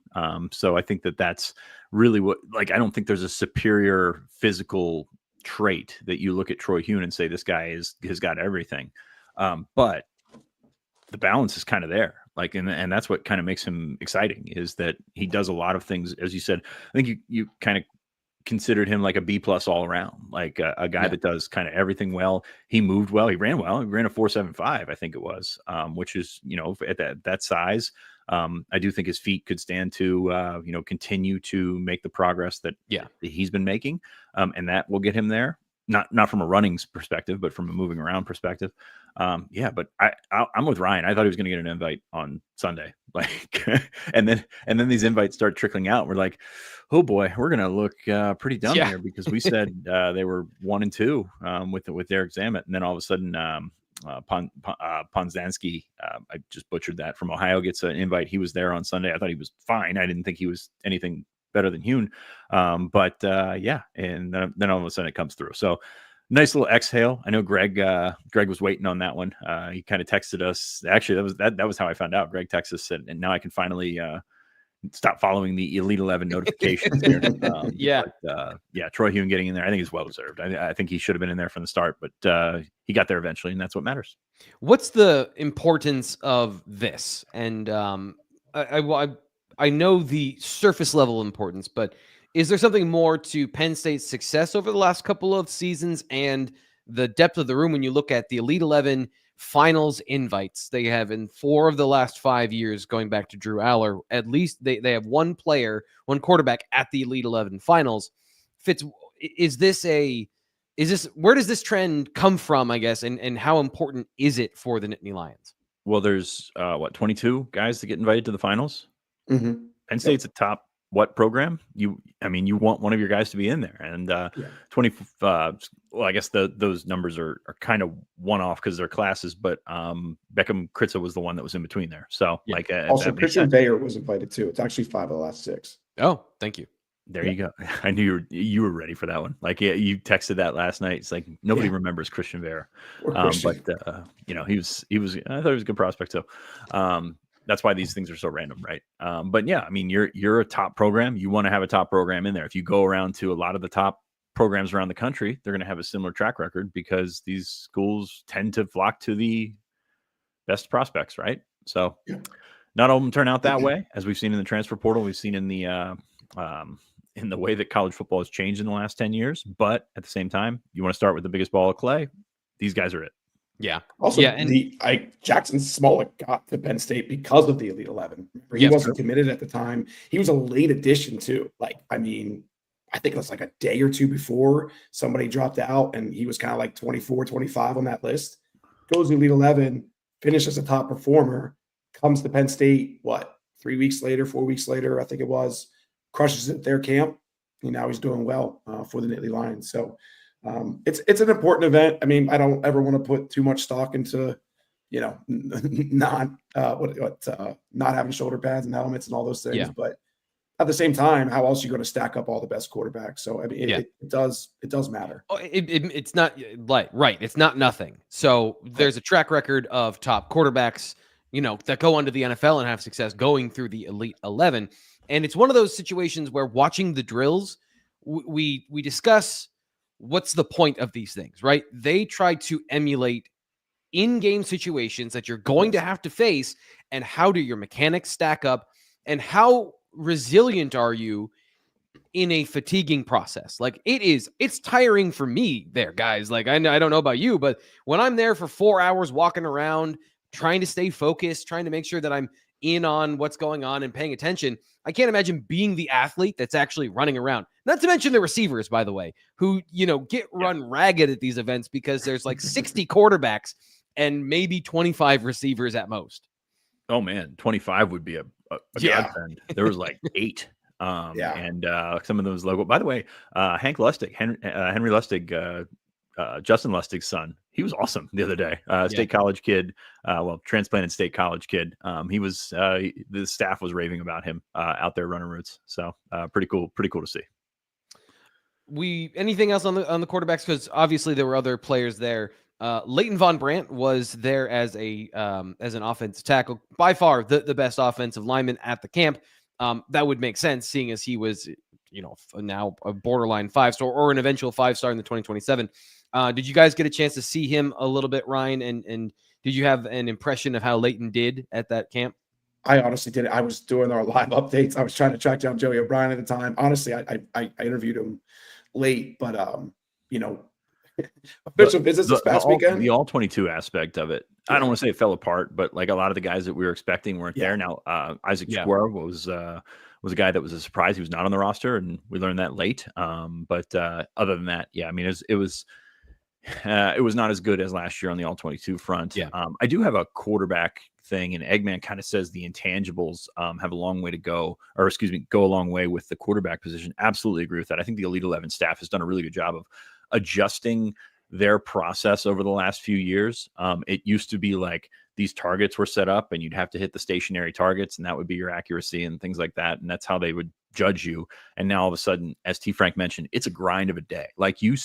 So I think that's really what. Like, I don't think there's a superior physical trait that you look at Troy Hune and say this guy has got everything, but the balance is kind of there. Like, and that's what kind of makes him exciting, is that he does a lot of things. As you said, I think you kind of considered him like a B+ all around, like a guy that does kind of everything well. He moved well. He ran well. He ran a 4.75, I think it was, which is, at that size. I do think his feet could stand to, continue to make the progress that he's been making. And that will get him there. Not from a running perspective, but from a moving around perspective. But I'm with Ryan. I thought he was going to get an invite on Sunday, and then these invites start trickling out. We're like, oh boy, we're going to look pretty dumb here, because we said they were 1 and 2 with Derek Zammit, and then all of a sudden Ponzanski, I just butchered that, from Ohio, gets an invite. He was there on Sunday. I thought he was fine. I didn't think he was anything better than Hune. And then all of a sudden it comes through. So nice little exhale. I know Greg was waiting on that one. He kind of texted us. Actually, that was how I found out. Greg texted us, and now I can finally stop following the Elite 11 notifications here. Troy Hune getting in there, I think, is well deserved. I think he should have been in there from the start, but he got there eventually, and that's what matters. What's the importance of this? And I know the surface level importance, but is there something more to Penn State's success over the last couple of seasons and the depth of the room when you look at the Elite 11 finals invites? They have, in 4 of the last 5 years, going back to Drew Aller, at least they have one quarterback at the Elite 11 finals. Fitz, where does this trend come from, I guess, and how important is it for the Nittany Lions? Well, there's 22 guys that get invited to the finals. Mm-hmm. Penn State's a top program? You want one of your guys to be in there, and 20. I guess those numbers are kind of one off because they're classes, but Beckham Kritza was the one that was in between there. So also Christian Bayer was invited too. It's actually 5 of the last 6. Oh, thank you. There you go. I knew you were ready for that one. You texted that last night. It's like nobody remembers Christian Bayer, but he was. I thought he was a good prospect too. That's why these things are so random, right? You're a top program. You want to have a top program in there. If you go around to a lot of the top programs around the country, they're going to have a similar track record because these schools tend to flock to the best prospects, right? So not all of them turn out that way, as we've seen in the transfer portal. We've seen in the way that college football has changed in the last 10 years. But at the same time, you want to start with the biggest ball of clay. These guys are it. Yeah. Also, Jackson Smollett got to Penn State because of the Elite 11. He wasn't committed at the time. He was a late addition too. I think it was like a day or two before somebody dropped out, and he was kind of like 24, 25 on that list. Goes to Elite 11, finishes a top performer, comes to Penn State, 4 weeks later, I think it was, crushes it at their camp. And now he's doing well for the Nittany Lions. So it's an important event. I don't ever want to put too much stock into, not having shoulder pads and helmets and all those things. Yeah. But at the same time, how else are you going to stack up all the best quarterbacks? So it does matter. Oh, it's not right. It's not nothing. So there's a track record of top quarterbacks, that go onto the NFL and have success going through the Elite 11. And it's one of those situations where watching the drills, we discuss what's the point of these things, right? They try to emulate in-game situations that you're going to have to face, and how do your mechanics stack up, and how resilient are you in a fatiguing process? It's tiring for me there, guys. I don't know about you, but when I'm there for 4 hours walking around, trying to stay focused, trying to make sure that I'm in on what's going on and paying attention, I can't imagine being the athlete that's actually running around. Not to mention the receivers, by the way, who, get run ragged at these events because there's 60 quarterbacks and maybe 25 receivers at most. Oh man, 25 would be a a Yeah. godsend. There was like 8. Yeah. And some of those local. By the way, Henry Lustig, Justin Lustig's son, he was awesome the other day. State college kid, transplanted state college kid. He was the staff was raving about him out there running routes. So pretty cool to see. Anything else on the quarterbacks? Because obviously there were other players there. Leighton von Brandt was there as an offensive tackle, by far the best offensive lineman at the camp. That would make sense, seeing as he was, now a borderline 5-star or an eventual 5-star in the 2027. Did you guys get a chance to see him a little bit, Ryan? And did you have an impression of how Leighton did at that camp? I honestly did. I was doing our live updates. I was trying to track down Joey O'Brien at the time. Honestly, I interviewed him late, but official visits this past weekend. The all 22 aspect of it, I don't want to say it fell apart, but like a lot of the guys that we were expecting weren't there. Now, Isaac Chikora was a guy that was a surprise. He was not on the roster, and we learned that late. But other than that, I mean, it was not as good as last year on the all 22 front. I do have a quarterback thing, and Eggman kind of says the intangibles have a long way to go, or go a long way with the quarterback position. Absolutely agree with that. I think the Elite 11 staff has done a really good job of adjusting their process over the last few years. It used to be like these targets were set up and you'd have to hit the stationary targets, and that would be your accuracy and things like that. And that's how they would judge you. And now all of a sudden, as T. Frank mentioned, it's a grind of a day. Like you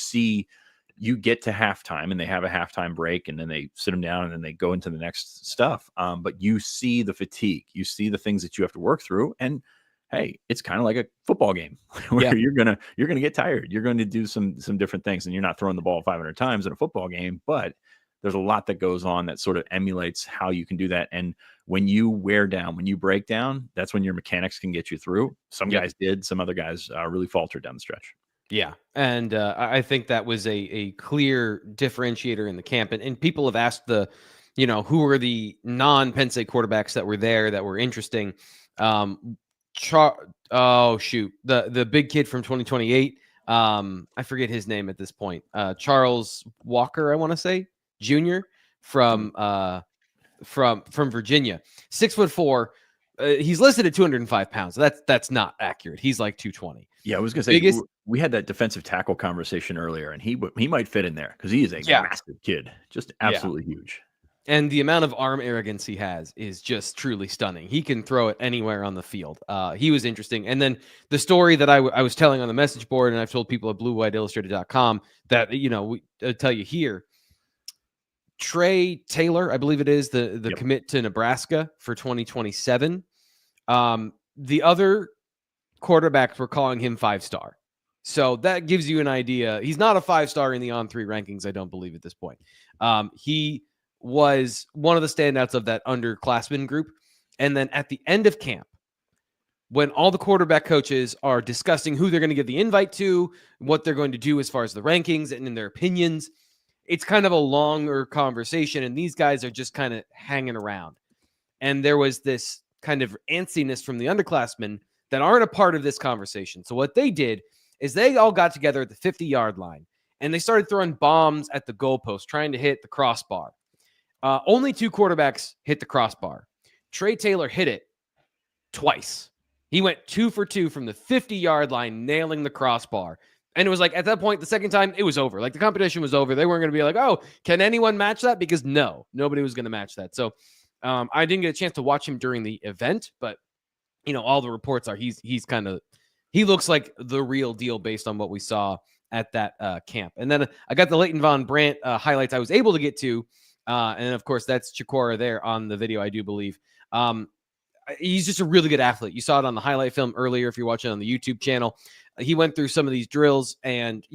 get to halftime and they have a halftime break and then they sit them down and then they go into the next stuff. But you see the fatigue, you see the things that you have to work through. And hey, it's kind of like a football game where you're gonna get tired. You're going to do some different things, and you're not throwing the ball 500 times in a football game, but there's a lot that goes on that sort of emulates how you can do that. And when you wear down, when you break down, that's when your mechanics can get you through. Some guys did, some other guys really faltered down the stretch. Yeah. And I think that was a clear differentiator in the camp. And people have asked who were the non-Penn State quarterbacks that were there that were interesting. The big kid from 2028. I forget his name at this point. Charles Walker, I want to say, Jr. from Virginia, 6'4". He's listed at 205 pounds. That's not accurate. He's like 220. Yeah, I was gonna say we had that defensive tackle conversation earlier, and he might fit in there because he is a massive kid, just absolutely huge. And the amount of arm arrogance he has is just truly stunning. He can throw it anywhere on the field. He was interesting. And then the story that I was telling on the message board, and I've told people at BlueWhiteIllustrated.com that, we tell you here, Trey Taylor, I believe it is, the commit to Nebraska for 2027. The other quarterbacks were calling him 5-star. So that gives you an idea. He's not a 5-star in the on-3 rankings, I don't believe, at this point. He was one of the standouts of that underclassmen group. And then at the end of camp, when all the quarterback coaches are discussing who they're going to give the invite to, what they're going to do as far as the rankings and in their opinions, it's kind of a longer conversation. And these guys are just kind of hanging around. And there was this kind of antsiness from the underclassmen that aren't a part of this conversation. So what they did is they all got together at the 50-yard line and they started throwing bombs at the goalpost, trying to hit the crossbar. Only 2 quarterbacks hit the crossbar. Trey Taylor hit it twice. He went 2 for 2 from the 50-yard line, nailing the crossbar. And it was like, at that point, the second time, it was over. Like, the competition was over. They weren't going to be like, oh, can anyone match that? Because nobody was going to match that. So I didn't get a chance to watch him during the event, but, all the reports are he looks like the real deal based on what we saw at that camp. And then I got the Leighton von Brandt highlights I was able to get to. And of course, that's Chikora there on the video, I do believe. He's just a really good athlete. You saw it on the highlight film earlier if you're watching on the YouTube channel. He went through some of these drills, and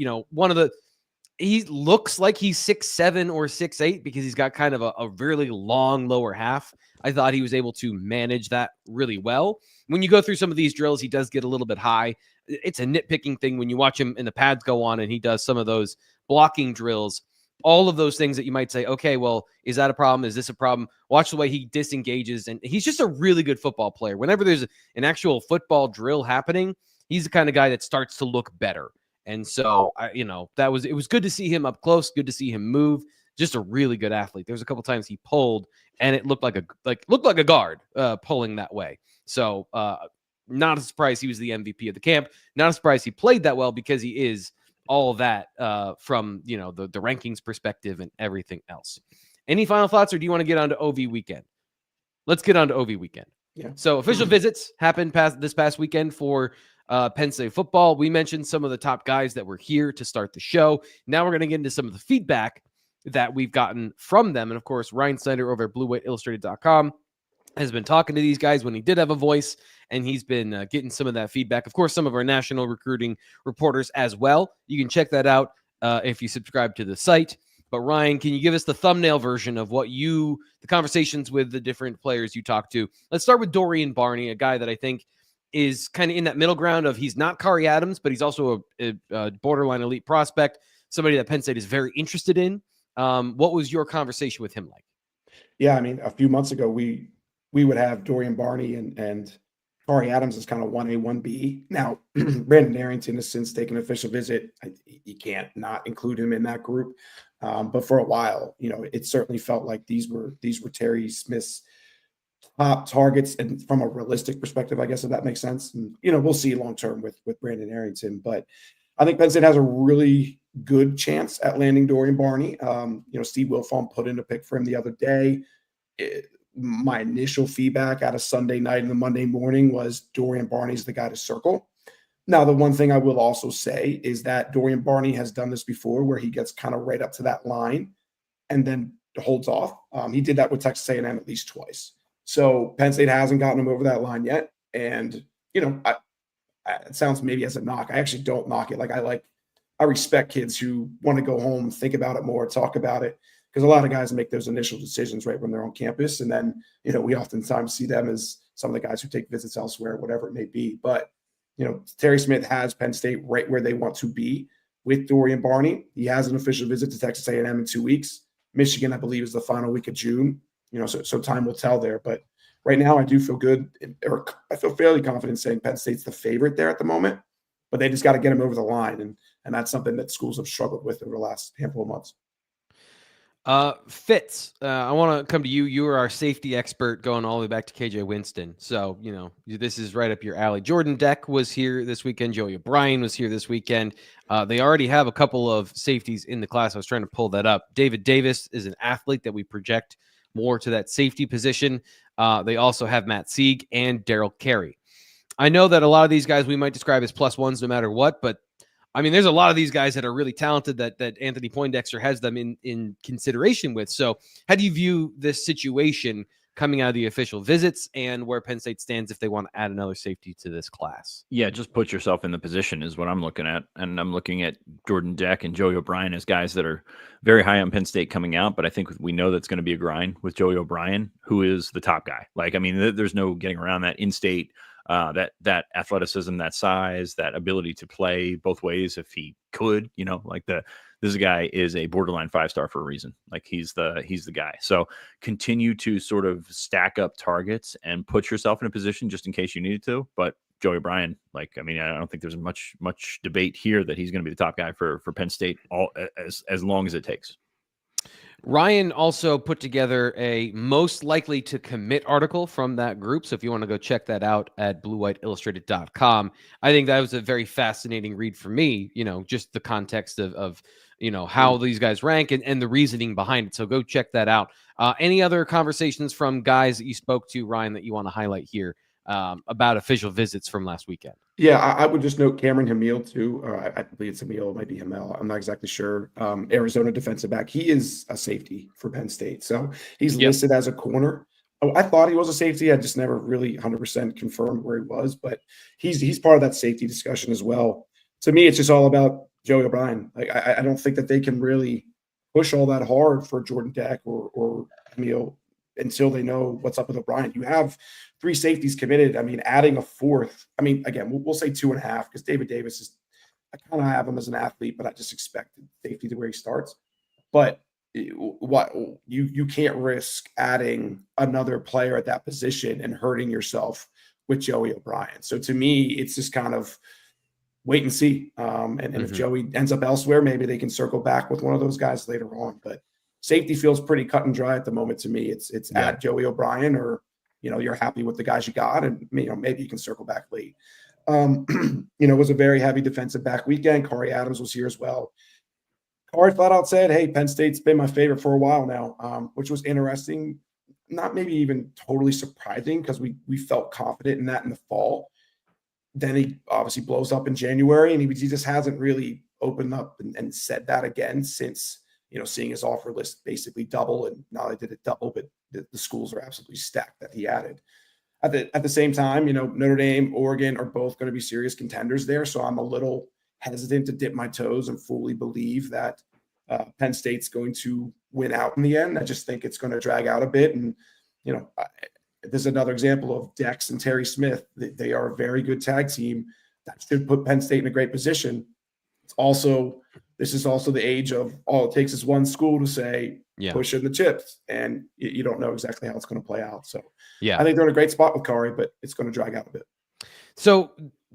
he looks like he's 6'7" or 6'8" because he's got kind of a really long lower half. I thought he was able to manage that really well. When you go through some of these drills, he does get a little bit high. It's a nitpicking thing when you watch him and the pads go on and he does some of those blocking drills. All of those things that you might say, okay, well, is that a problem? Is this a problem? Watch the way he disengages. And he's just a really good football player. Whenever there's an actual football drill happening, he's the kind of guy that starts to look better. And so, it was good to see him up close, good to see him move. Just a really good athlete. There's a couple times he pulled and it looked like a guard pulling that way. So not a surprise he was the MVP of the camp. Not a surprise he played that well because he is all of that from the rankings perspective and everything else. Any final thoughts, or do you want to get on to OV weekend? Let's get on to OV weekend. Yeah. So official visits happened this past weekend for Penn State football. We mentioned some of the top guys that were here to start the show. Now we're going to get into some of the feedback that we've gotten from them. And of course, Ryan Snyder over at BlueWhiteIllustrated.com has been talking to these guys when he did have a voice, and he's been getting some of that feedback. Of course, some of our national recruiting reporters as well. You can check that out if you subscribe to the site. But Ryan, can you give us the thumbnail version of the conversations with the different players you talked to? Let's start with Dorian Barney, a guy that I think is kind of in that middle ground of he's not Kari Adams, but he's also a borderline elite prospect, somebody that Penn State is very interested in. What was your conversation with him like? Yeah, I mean, a few months ago, we would have Dorian Barney and Kari Adams as kind of 1A, 1B. Now, Brandon Arrington has since taken an official visit. You can't not include him in that group. But for a while, it certainly felt like these were Terry Smith's top targets, and from a realistic perspective, I guess, if that makes sense. And, we'll see long-term with Brandon Arrington, but I think Penn State has a really good chance at landing Dorian Barney. Steve Wilfong put in a pick for him the other day. My initial feedback out of Sunday night and the Monday morning was Dorian Barney's the guy to circle. Now, the one thing I will also say is that Dorian Barney has done this before where he gets kind of right up to that line and then holds off. He did that with Texas A&M at least twice. So Penn State hasn't gotten him over that line yet. And, it sounds maybe as a knock. I actually don't knock it. I respect kids who want to go home, think about it more, talk about it. Because a lot of guys make those initial decisions right when they're on campus. And then, we oftentimes see them as some of the guys who take visits elsewhere, whatever it may be. But, Terry Smith has Penn State right where they want to be with Dorian Barney. He has an official visit to Texas A&M in 2 weeks. Michigan, I believe, is the final week of June. So time will tell there. But right now, I do feel good, or I feel fairly confident saying Penn State's the favorite there at the moment. But they just got to get him over the line. And that's something that schools have struggled with over the last handful of months. Fitz, I want to come to you. You are our safety expert going all the way back to KJ Winston. So, this is right up your alley. Jordan Deck was here this weekend. Joey O'Brien was here this weekend. They already have a couple of safeties in the class. I was trying to pull that up. David Davis is an athlete that we project more to that safety position. They also have Matt Sieg and Daryl Carey. I know that a lot of these guys we might describe as plus ones no matter what, but I mean, there's a lot of these guys that are really talented that Anthony Poindexter has them in consideration with. So how do you view this situation coming out of the official visits and where Penn State stands if they want to add another safety to this class? Yeah, just put yourself in the position is what I'm looking at. And I'm looking at Jordan Deck and Joey O'Brien as guys that are very high on Penn State coming out. But I think we know that's going to be a grind with Joey O'Brien, who is the top guy. There's no getting around that in-state that athleticism, that size, that ability to play both ways if he could, this guy is a borderline 5-star for a reason. He's the guy. So continue to sort of stack up targets and put yourself in a position just in case you needed to. But Joey O'Brien, I don't think there's much debate here that he's going to be the top guy for Penn State as long as it takes. Ryan also put together a most likely to commit article from that group. So if you want to go check that out at BlueWhiteIllustrated.com, I think that was a very fascinating read for me, just the context of how these guys rank and the reasoning behind it. So go check that out. Any other conversations from guys that you spoke to, Ryan, that you want to highlight here about official visits from last weekend? Yeah, I would just note Cameron Hamil too. I believe it's Hamil, it might be Hamel. I'm not exactly sure. Arizona defensive back. He is a safety for Penn State. So he's listed as a corner. Oh, I thought he was a safety. I just never really 100% confirmed where he was, but he's part of that safety discussion as well. To me, it's just all about Joey O'Brien. I don't think that they can really push all that hard for Jordan Deck or Hamil until they know what's up with O'Brien. You have 3 safeties committed. I mean, adding a 4th. I mean, again, we'll say 2.5 because David Davis is. I kind of have him as an athlete, but I just expected safety to where he starts. But what you can't risk adding another player at that position and hurting yourself with Joey O'Brien. So to me, it's just kind of wait and see. And if Joey ends up elsewhere, maybe they can circle back with one of those guys later on. But safety feels pretty cut and dry at the moment to me. It's at Joey O'Brien, or you're happy with the guys you got, and maybe you can circle back late. It was a very heavy defensive back weekend. Corey Adams was here as well. Corey flat out said, "Hey, Penn State's been my favorite for a while now," which was interesting. Not maybe even totally surprising, because we felt confident in that in the fall. Then he obviously blows up in January, and he just hasn't really opened up and said that again since seeing his offer list basically double. And not only did it double, but the schools are absolutely stacked that he added. At the same time, Notre Dame, Oregon are both going to be serious contenders there. So I'm a little hesitant to dip my toes and fully believe that Penn State's going to win out in the end. I just think it's going to drag out a bit. And, there's another example of Dex and Terry Smith. They are a very good tag team that should put Penn State in a great position. This is also the age of all it takes is one school to say, push in the chips, and you don't know exactly how it's going to play out. So I think they're in a great spot with Kari, but it's going to drag out a bit. So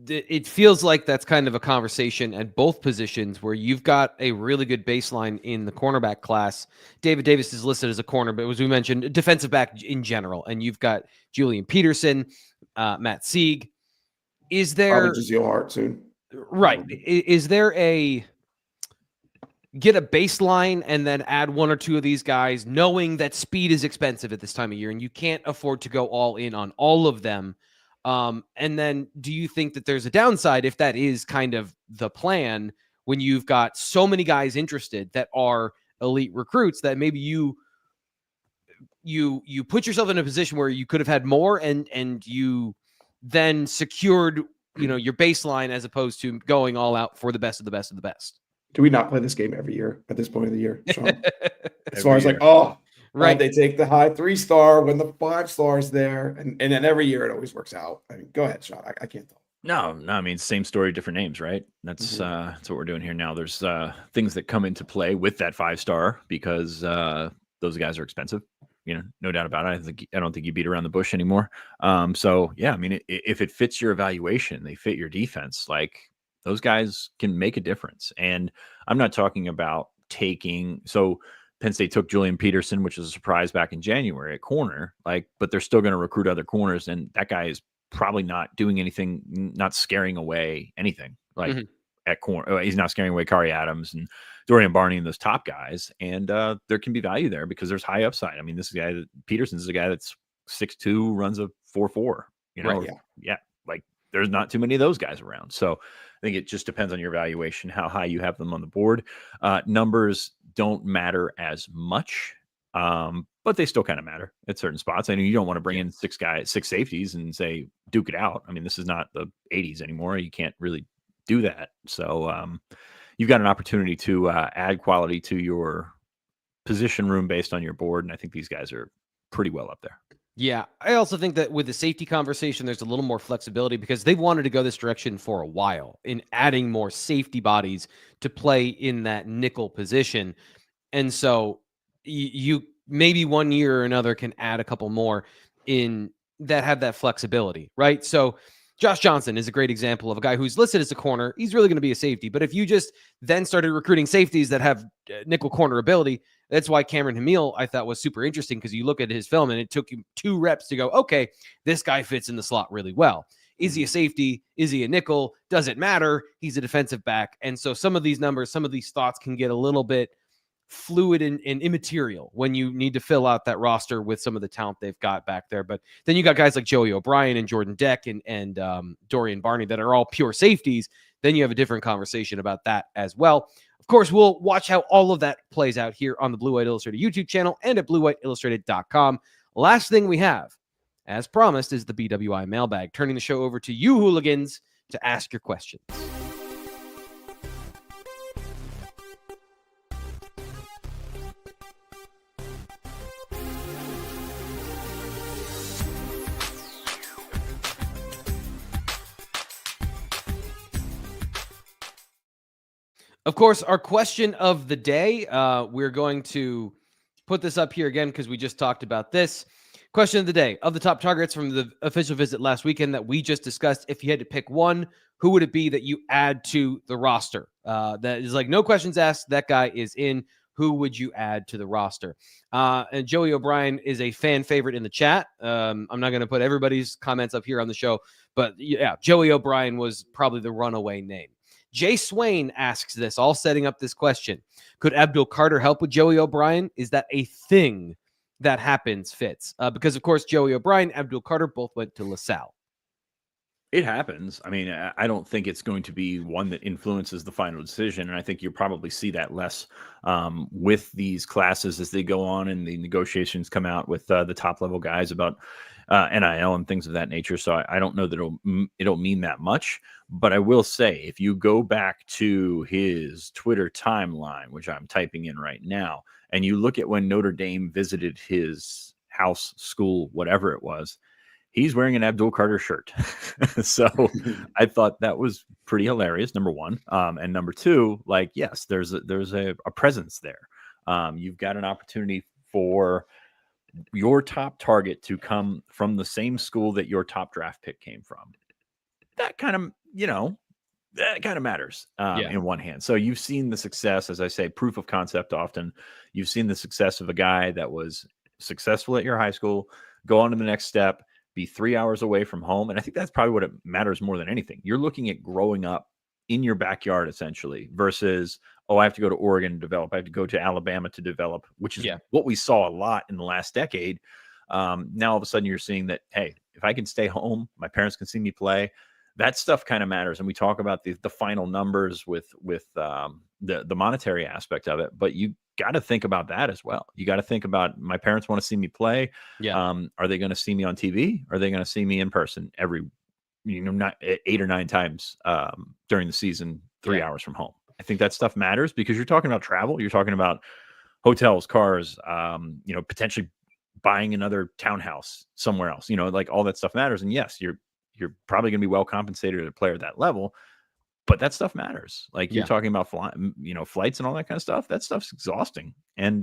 it feels like that's kind of a conversation at both positions where you've got a really good baseline in the cornerback class. David Davis is listed as a corner, but as we mentioned, defensive back in general. And you've got Julian Peterson, Matt Sieg. Is there probably Jazelle Hart soon? Right. Is there get a baseline and then add one or two of these guys, knowing that speed is expensive at this time of year and you can't afford to go all in on all of them? And then do you think that there's a downside if that is kind of the plan when you've got so many guys interested that are elite recruits that maybe you put yourself in a position where you could have had more and you then secured, your baseline as opposed to going all out for the best of the best of the best? Do we not play this game every year at this point of the year, Sean? As far as right. They take the high 3-star when the 5-star's there. And then every year it always works out. I mean, go ahead, Sean. I can't tell. No, I mean, same story, different names, right? That's what we're doing here now. There's things that come into play with that 5-star because those guys are expensive. No doubt about it. I don't think you beat around the bush anymore. So yeah, I mean, if it fits your evaluation, they fit your defense, like those guys can make a difference. And I'm not talking about so Penn State took Julian Peterson, which was a surprise back in January at corner, but they're still going to recruit other corners. And that guy is probably not doing anything, not scaring away anything at corner. He's not scaring away Kari Adams and Dorian Barney and those top guys. And there can be value there because there's high upside. I mean, this guy, Peterson's a guy that's 6'2", runs a 4.4, Right, yeah. There's not too many of those guys around. So I think it just depends on your evaluation, how high you have them on the board. Numbers don't matter as much, but they still kind of matter at certain spots. I mean, you don't want to bring in 6 safeties and say, duke it out. I mean, this is not the 80s anymore. You can't really do that. So you've got an opportunity to add quality to your position room based on your board. And I think these guys are pretty well up there. Yeah, I also think that with the safety conversation, there's a little more flexibility because they've wanted to go this direction for a while in adding more safety bodies to play in that nickel position. And so you maybe one year or another can add a couple more in that have that flexibility, right? So Josh Johnson is a great example of a guy who's listed as a corner. He's really going to be a safety. But if you just then started recruiting safeties that have nickel corner ability, that's why Cameron Hamil, I thought, was super interesting because you look at his film and it took him 2 reps to go, okay, this guy fits in the slot really well. Is he a safety? Is he a nickel? Does it matter? He's a defensive back. And so some of these numbers, some of these thoughts can get a little bit fluid and immaterial when you need to fill out that roster with some of the talent they've got back there. But then you got guys like Joey O'Brien and Jordan Deck and Dorian Barney that are all pure safeties. Then you have a different conversation about that as well. Of course, we'll watch how all of that plays out here on the Blue White Illustrated YouTube channel and at bluewhiteillustrated.com. Last thing we have, as promised, is the BWI mailbag, turning the show over to you hooligans to ask your questions. Of course, our question of the day, we're going to put this up here again because we just talked about this. Question of the day, of the top targets from the official visit last weekend that we just discussed, if you had to pick one, who would it be that you add to the roster? That is like no questions asked. That guy is in. who would you add to the roster? And Joey O'Brien is a fan favorite in the chat. I'm not going to put everybody's comments up here on the show, but yeah, Joey O'Brien was probably the runaway name. Jay Swain asks this, all setting up this question. Could Abdul Carter help with Joey O'Brien? Is that a thing that happens, Fitz? Because, of course, Joey O'Brien, Abdul Carter both went to LaSalle. It happens. I mean, I don't think it's going to be one that influences the final decision. And I think you'll probably see that less with these classes as they go on and the negotiations come out with the top level guys about NIL and things of that nature. So I don't know that it'll mean that much. But I will say, if you go back to his Twitter timeline, which I'm typing in right now, and you look at when Notre Dame visited his house, school, whatever it was, he's wearing an Abdul Carter shirt. So I thought that was pretty hilarious, number one. And number two, like, yes, there's a presence there. You've got an opportunity for your top target to come from the same school that your top draft pick came from. That kind of, that kind of matters in one hand. So you've seen the success, as I say, proof of concept often. You've seen the success of a guy that was successful at your high school, go on to the next step, be 3 hours away from home. And I think that's probably what it matters more than anything. You're looking at growing up in your backyard, essentially, versus, I have to go to Oregon to develop. I have to go to Alabama to develop, which is what we saw a lot in the last decade. Now, all of a sudden, you're seeing that, hey, if I can stay home, my parents can see me play. That stuff kind of matters. And we talk about the final numbers with the monetary aspect of it, but you got to think about that as well. You got to think about, my parents want to see me play. Are they going to see me on TV? Are they going to see me in person every, not 8 or 9 times during the season, 3 hours from home? I think that stuff matters because you're talking about travel. You're talking about hotels, cars, potentially buying another townhouse somewhere else, like all that stuff matters. And yes, you're probably going to be well compensated at a player at that level, but that stuff matters. Like you're talking about flights and all that kind of stuff. That stuff's exhausting. And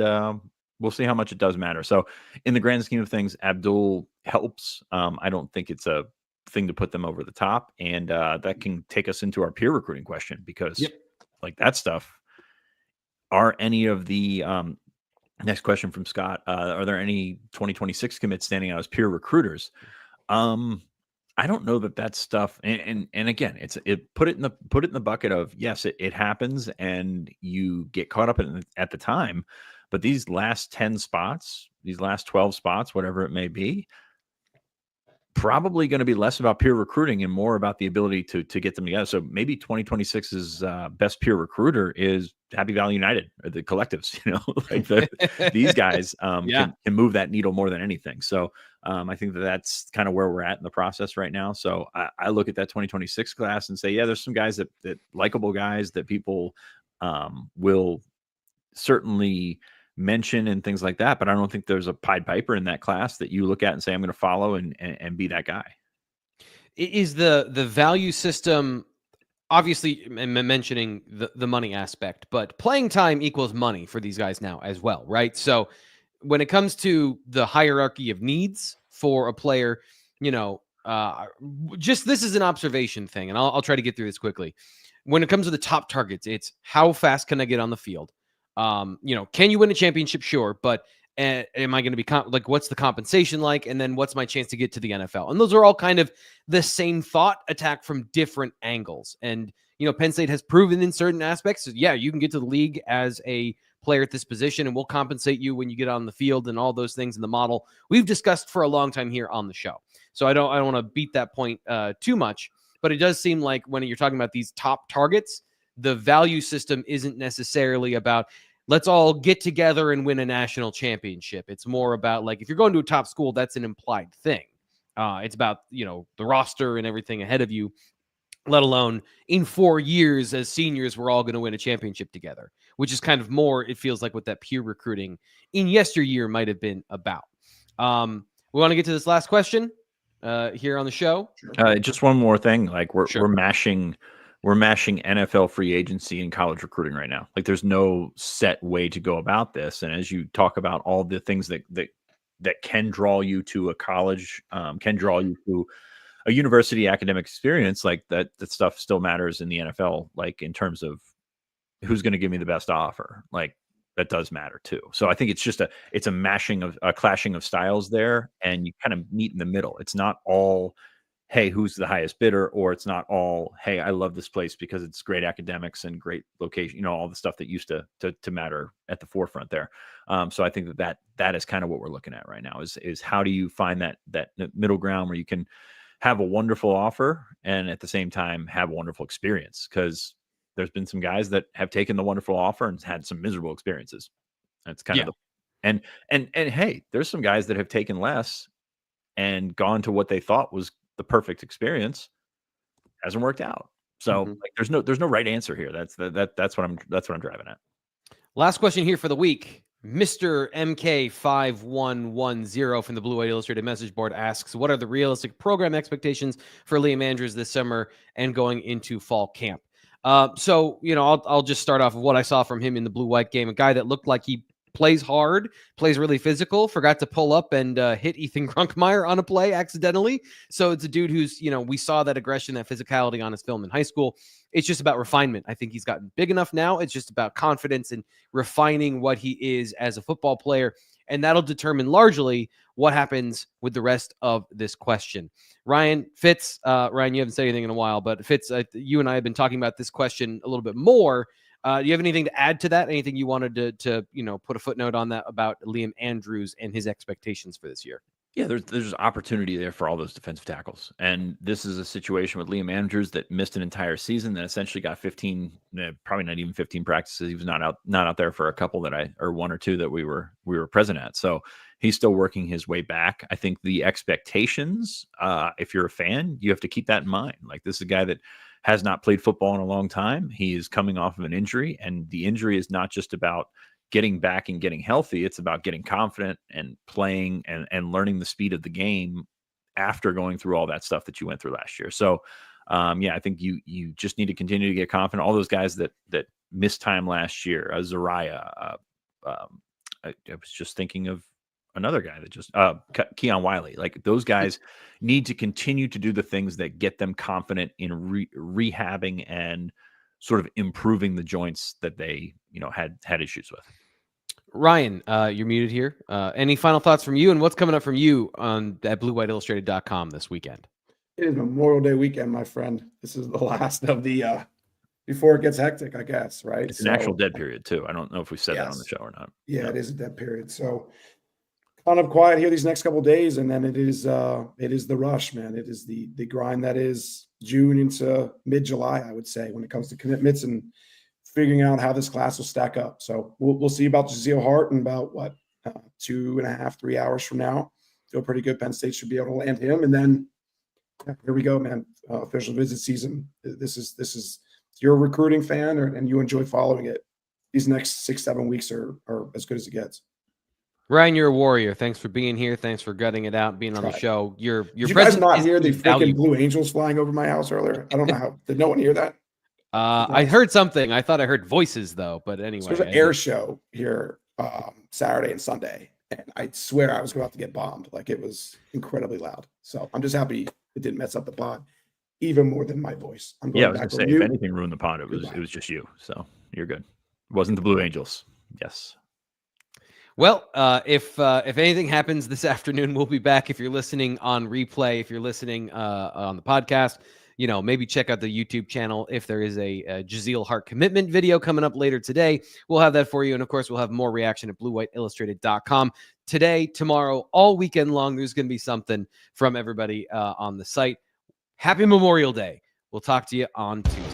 we'll see how much it does matter. So in the grand scheme of things, Abdul helps. I don't think it's a thing to put them over the top. And that can take us into our peer recruiting question because like that stuff, are any of the next question from Scott, are there any 2026 commits standing out as peer recruiters? I don't know that stuff. And again, put it in the bucket of, yes, it happens and you get caught up in at the time, but these last 10 spots, these last 12 spots, whatever it may be, probably going to be less about peer recruiting and more about the ability to get them together. So maybe 2026's best peer recruiter is Happy Valley United or the collectives, like these guys can move that needle more than anything. So I think that's kind of where we're at in the process right now. So I look at that 2026 class and say, there's some guys that likable guys that people will certainly mention and things like that, but I don't think there's a Pied Piper in that class that you look at and say, I'm going to follow and be that guy. Is the value system, obviously mentioning the money aspect, but playing time equals money for these guys now as well, right? So when it comes to the hierarchy of needs for a player, just this is an observation thing, and I'll try to get through this quickly. When it comes to the top targets, it's how fast can I get on the field? Can you win a championship? Sure. But am I going to be what's the compensation like? And then what's my chance to get to the NFL? And those are all kind of the same thought attack from different angles. And, Penn State has proven in certain aspects, you can get to the league as a player at this position and we'll compensate you when you get on the field and all those things in the model we've discussed for a long time here on the show. So I don't want to beat that point too much, but it does seem like when you're talking about these top targets, the value system isn't necessarily about let's all get together and win a national championship. It's more about if you're going to a top school, that's an implied thing. It's about, the roster and everything ahead of you, let alone in 4 years as seniors, we're all going to win a championship together, which is kind of more, it feels like what that peer recruiting in yesteryear might have been about. We want to get to this last question here on the show. Just one more thing. We're mashing NFL free agency and college recruiting right now. There's no set way to go about this. And as you talk about all the things that can draw you to a college, can draw you to a university academic experience, that stuff still matters in the NFL, in terms of who's going to give me the best offer. that does matter too. So I think it's a mashing of a clashing of styles there, and you kind of meet in the middle. It's not all, hey, who's the highest bidder, or it's not all, hey, I love this place because it's great academics and great location, all the stuff that used to matter at the forefront there. So I think that is kind of what we're looking at right now is how do you find that middle ground where you can have a wonderful offer and at the same time have a wonderful experience, because there's been some guys that have taken the wonderful offer and had some miserable experiences. That's kind of and hey, there's some guys that have taken less and gone to what they thought was the perfect experience. Hasn't worked out. So like, there's no right answer here. That's what I'm driving at. Last question here for the week. Mr. MK5110 from the Blue White Illustrated message board asks, what are the realistic program expectations for Liam Andrews this summer and going into fall camp? So, I'll just start off with what I saw from him in the Blue White game. A guy that looked like he plays hard, plays really physical, forgot to pull up and hit Ethan Grunkmeyer on a play accidentally. So it's a dude who's, we saw that aggression, that physicality on his film in high school. It's just about refinement. I think he's gotten big enough now. It's just about confidence and refining what he is as a football player. And that'll determine largely what happens with the rest of this question. Ryan, Fitz, Ryan, you haven't said anything in a while, but Fitz, you and I have been talking about this question a little bit more. Do you have anything to add to that? Anything you wanted to put a footnote on that about Liam Andrews and his expectations for this year? Yeah, there's opportunity there for all those defensive tackles. And this is a situation with Liam Andrews that missed an entire season, that essentially got 15, probably not even 15 practices. He was not out there for a couple or one or two that we were present at. So he's still working his way back. I think the expectations, if you're a fan, you have to keep that in mind. Like, this is a guy that has not played football in a long time. He is coming off of an injury, and the injury is not just about getting back and getting healthy. It's about getting confident and playing and learning the speed of the game after going through all that stuff that you went through last year. So, I think you just need to continue to get confident. All those guys that missed time last year, Zariah, I was just thinking of another guy that just Keon Wiley. Like, those guys need to continue to do the things that get them confident in rehabbing and sort of improving the joints that they had issues with. Ryan, you're muted here. Any final thoughts from you, and what's coming up from you at BlueWhiteIllustrated.com this weekend? It is Memorial Day weekend, my friend. This is the last of the before it gets hectic, I guess, right? It's an actual dead period too. I don't know if we said that on the show or not. Yeah, it is a dead period. So kind of quiet here these next couple of days, and then it is the rush, man. It is the grind that is June into mid-July, I would say, when it comes to commitments and figuring out how this class will stack up. So we'll see about Jazelle Hart in about 2.5, 3 hours from now. Feel pretty good. Penn State should be able to land him, and then here we go, man. Official visit season. This is if you're a recruiting fan and you enjoy following it, these next 6-7 weeks are as good as it gets. Ryan, you're a warrior. Thanks for being here. Thanks for gutting it out, being on the show. Your Did you guys not hear the freaking Blue Angels flying over my house earlier? I don't know how. Did no one hear that? I heard something. I thought I heard voices though, but anyway. So there's an air show here Saturday and Sunday, and I swear I was about to get bombed. Like, it was incredibly loud. So I'm just happy it didn't mess up the pod even more than my voice. I was going to say, if anything ruined the pod, it was just you. So you're good. It wasn't the Blue Angels. Yes. Well, if anything happens this afternoon, we'll be back. If you're listening on replay, if you're listening on the podcast, maybe check out the YouTube channel. If there is a Jazelle Hart commitment video coming up later today, we'll have that for you. And of course, we'll have more reaction at BlueWhiteIllustrated.com today, tomorrow, all weekend long. There's going to be something from everybody on the site. Happy Memorial Day. We'll talk to you on Tuesday.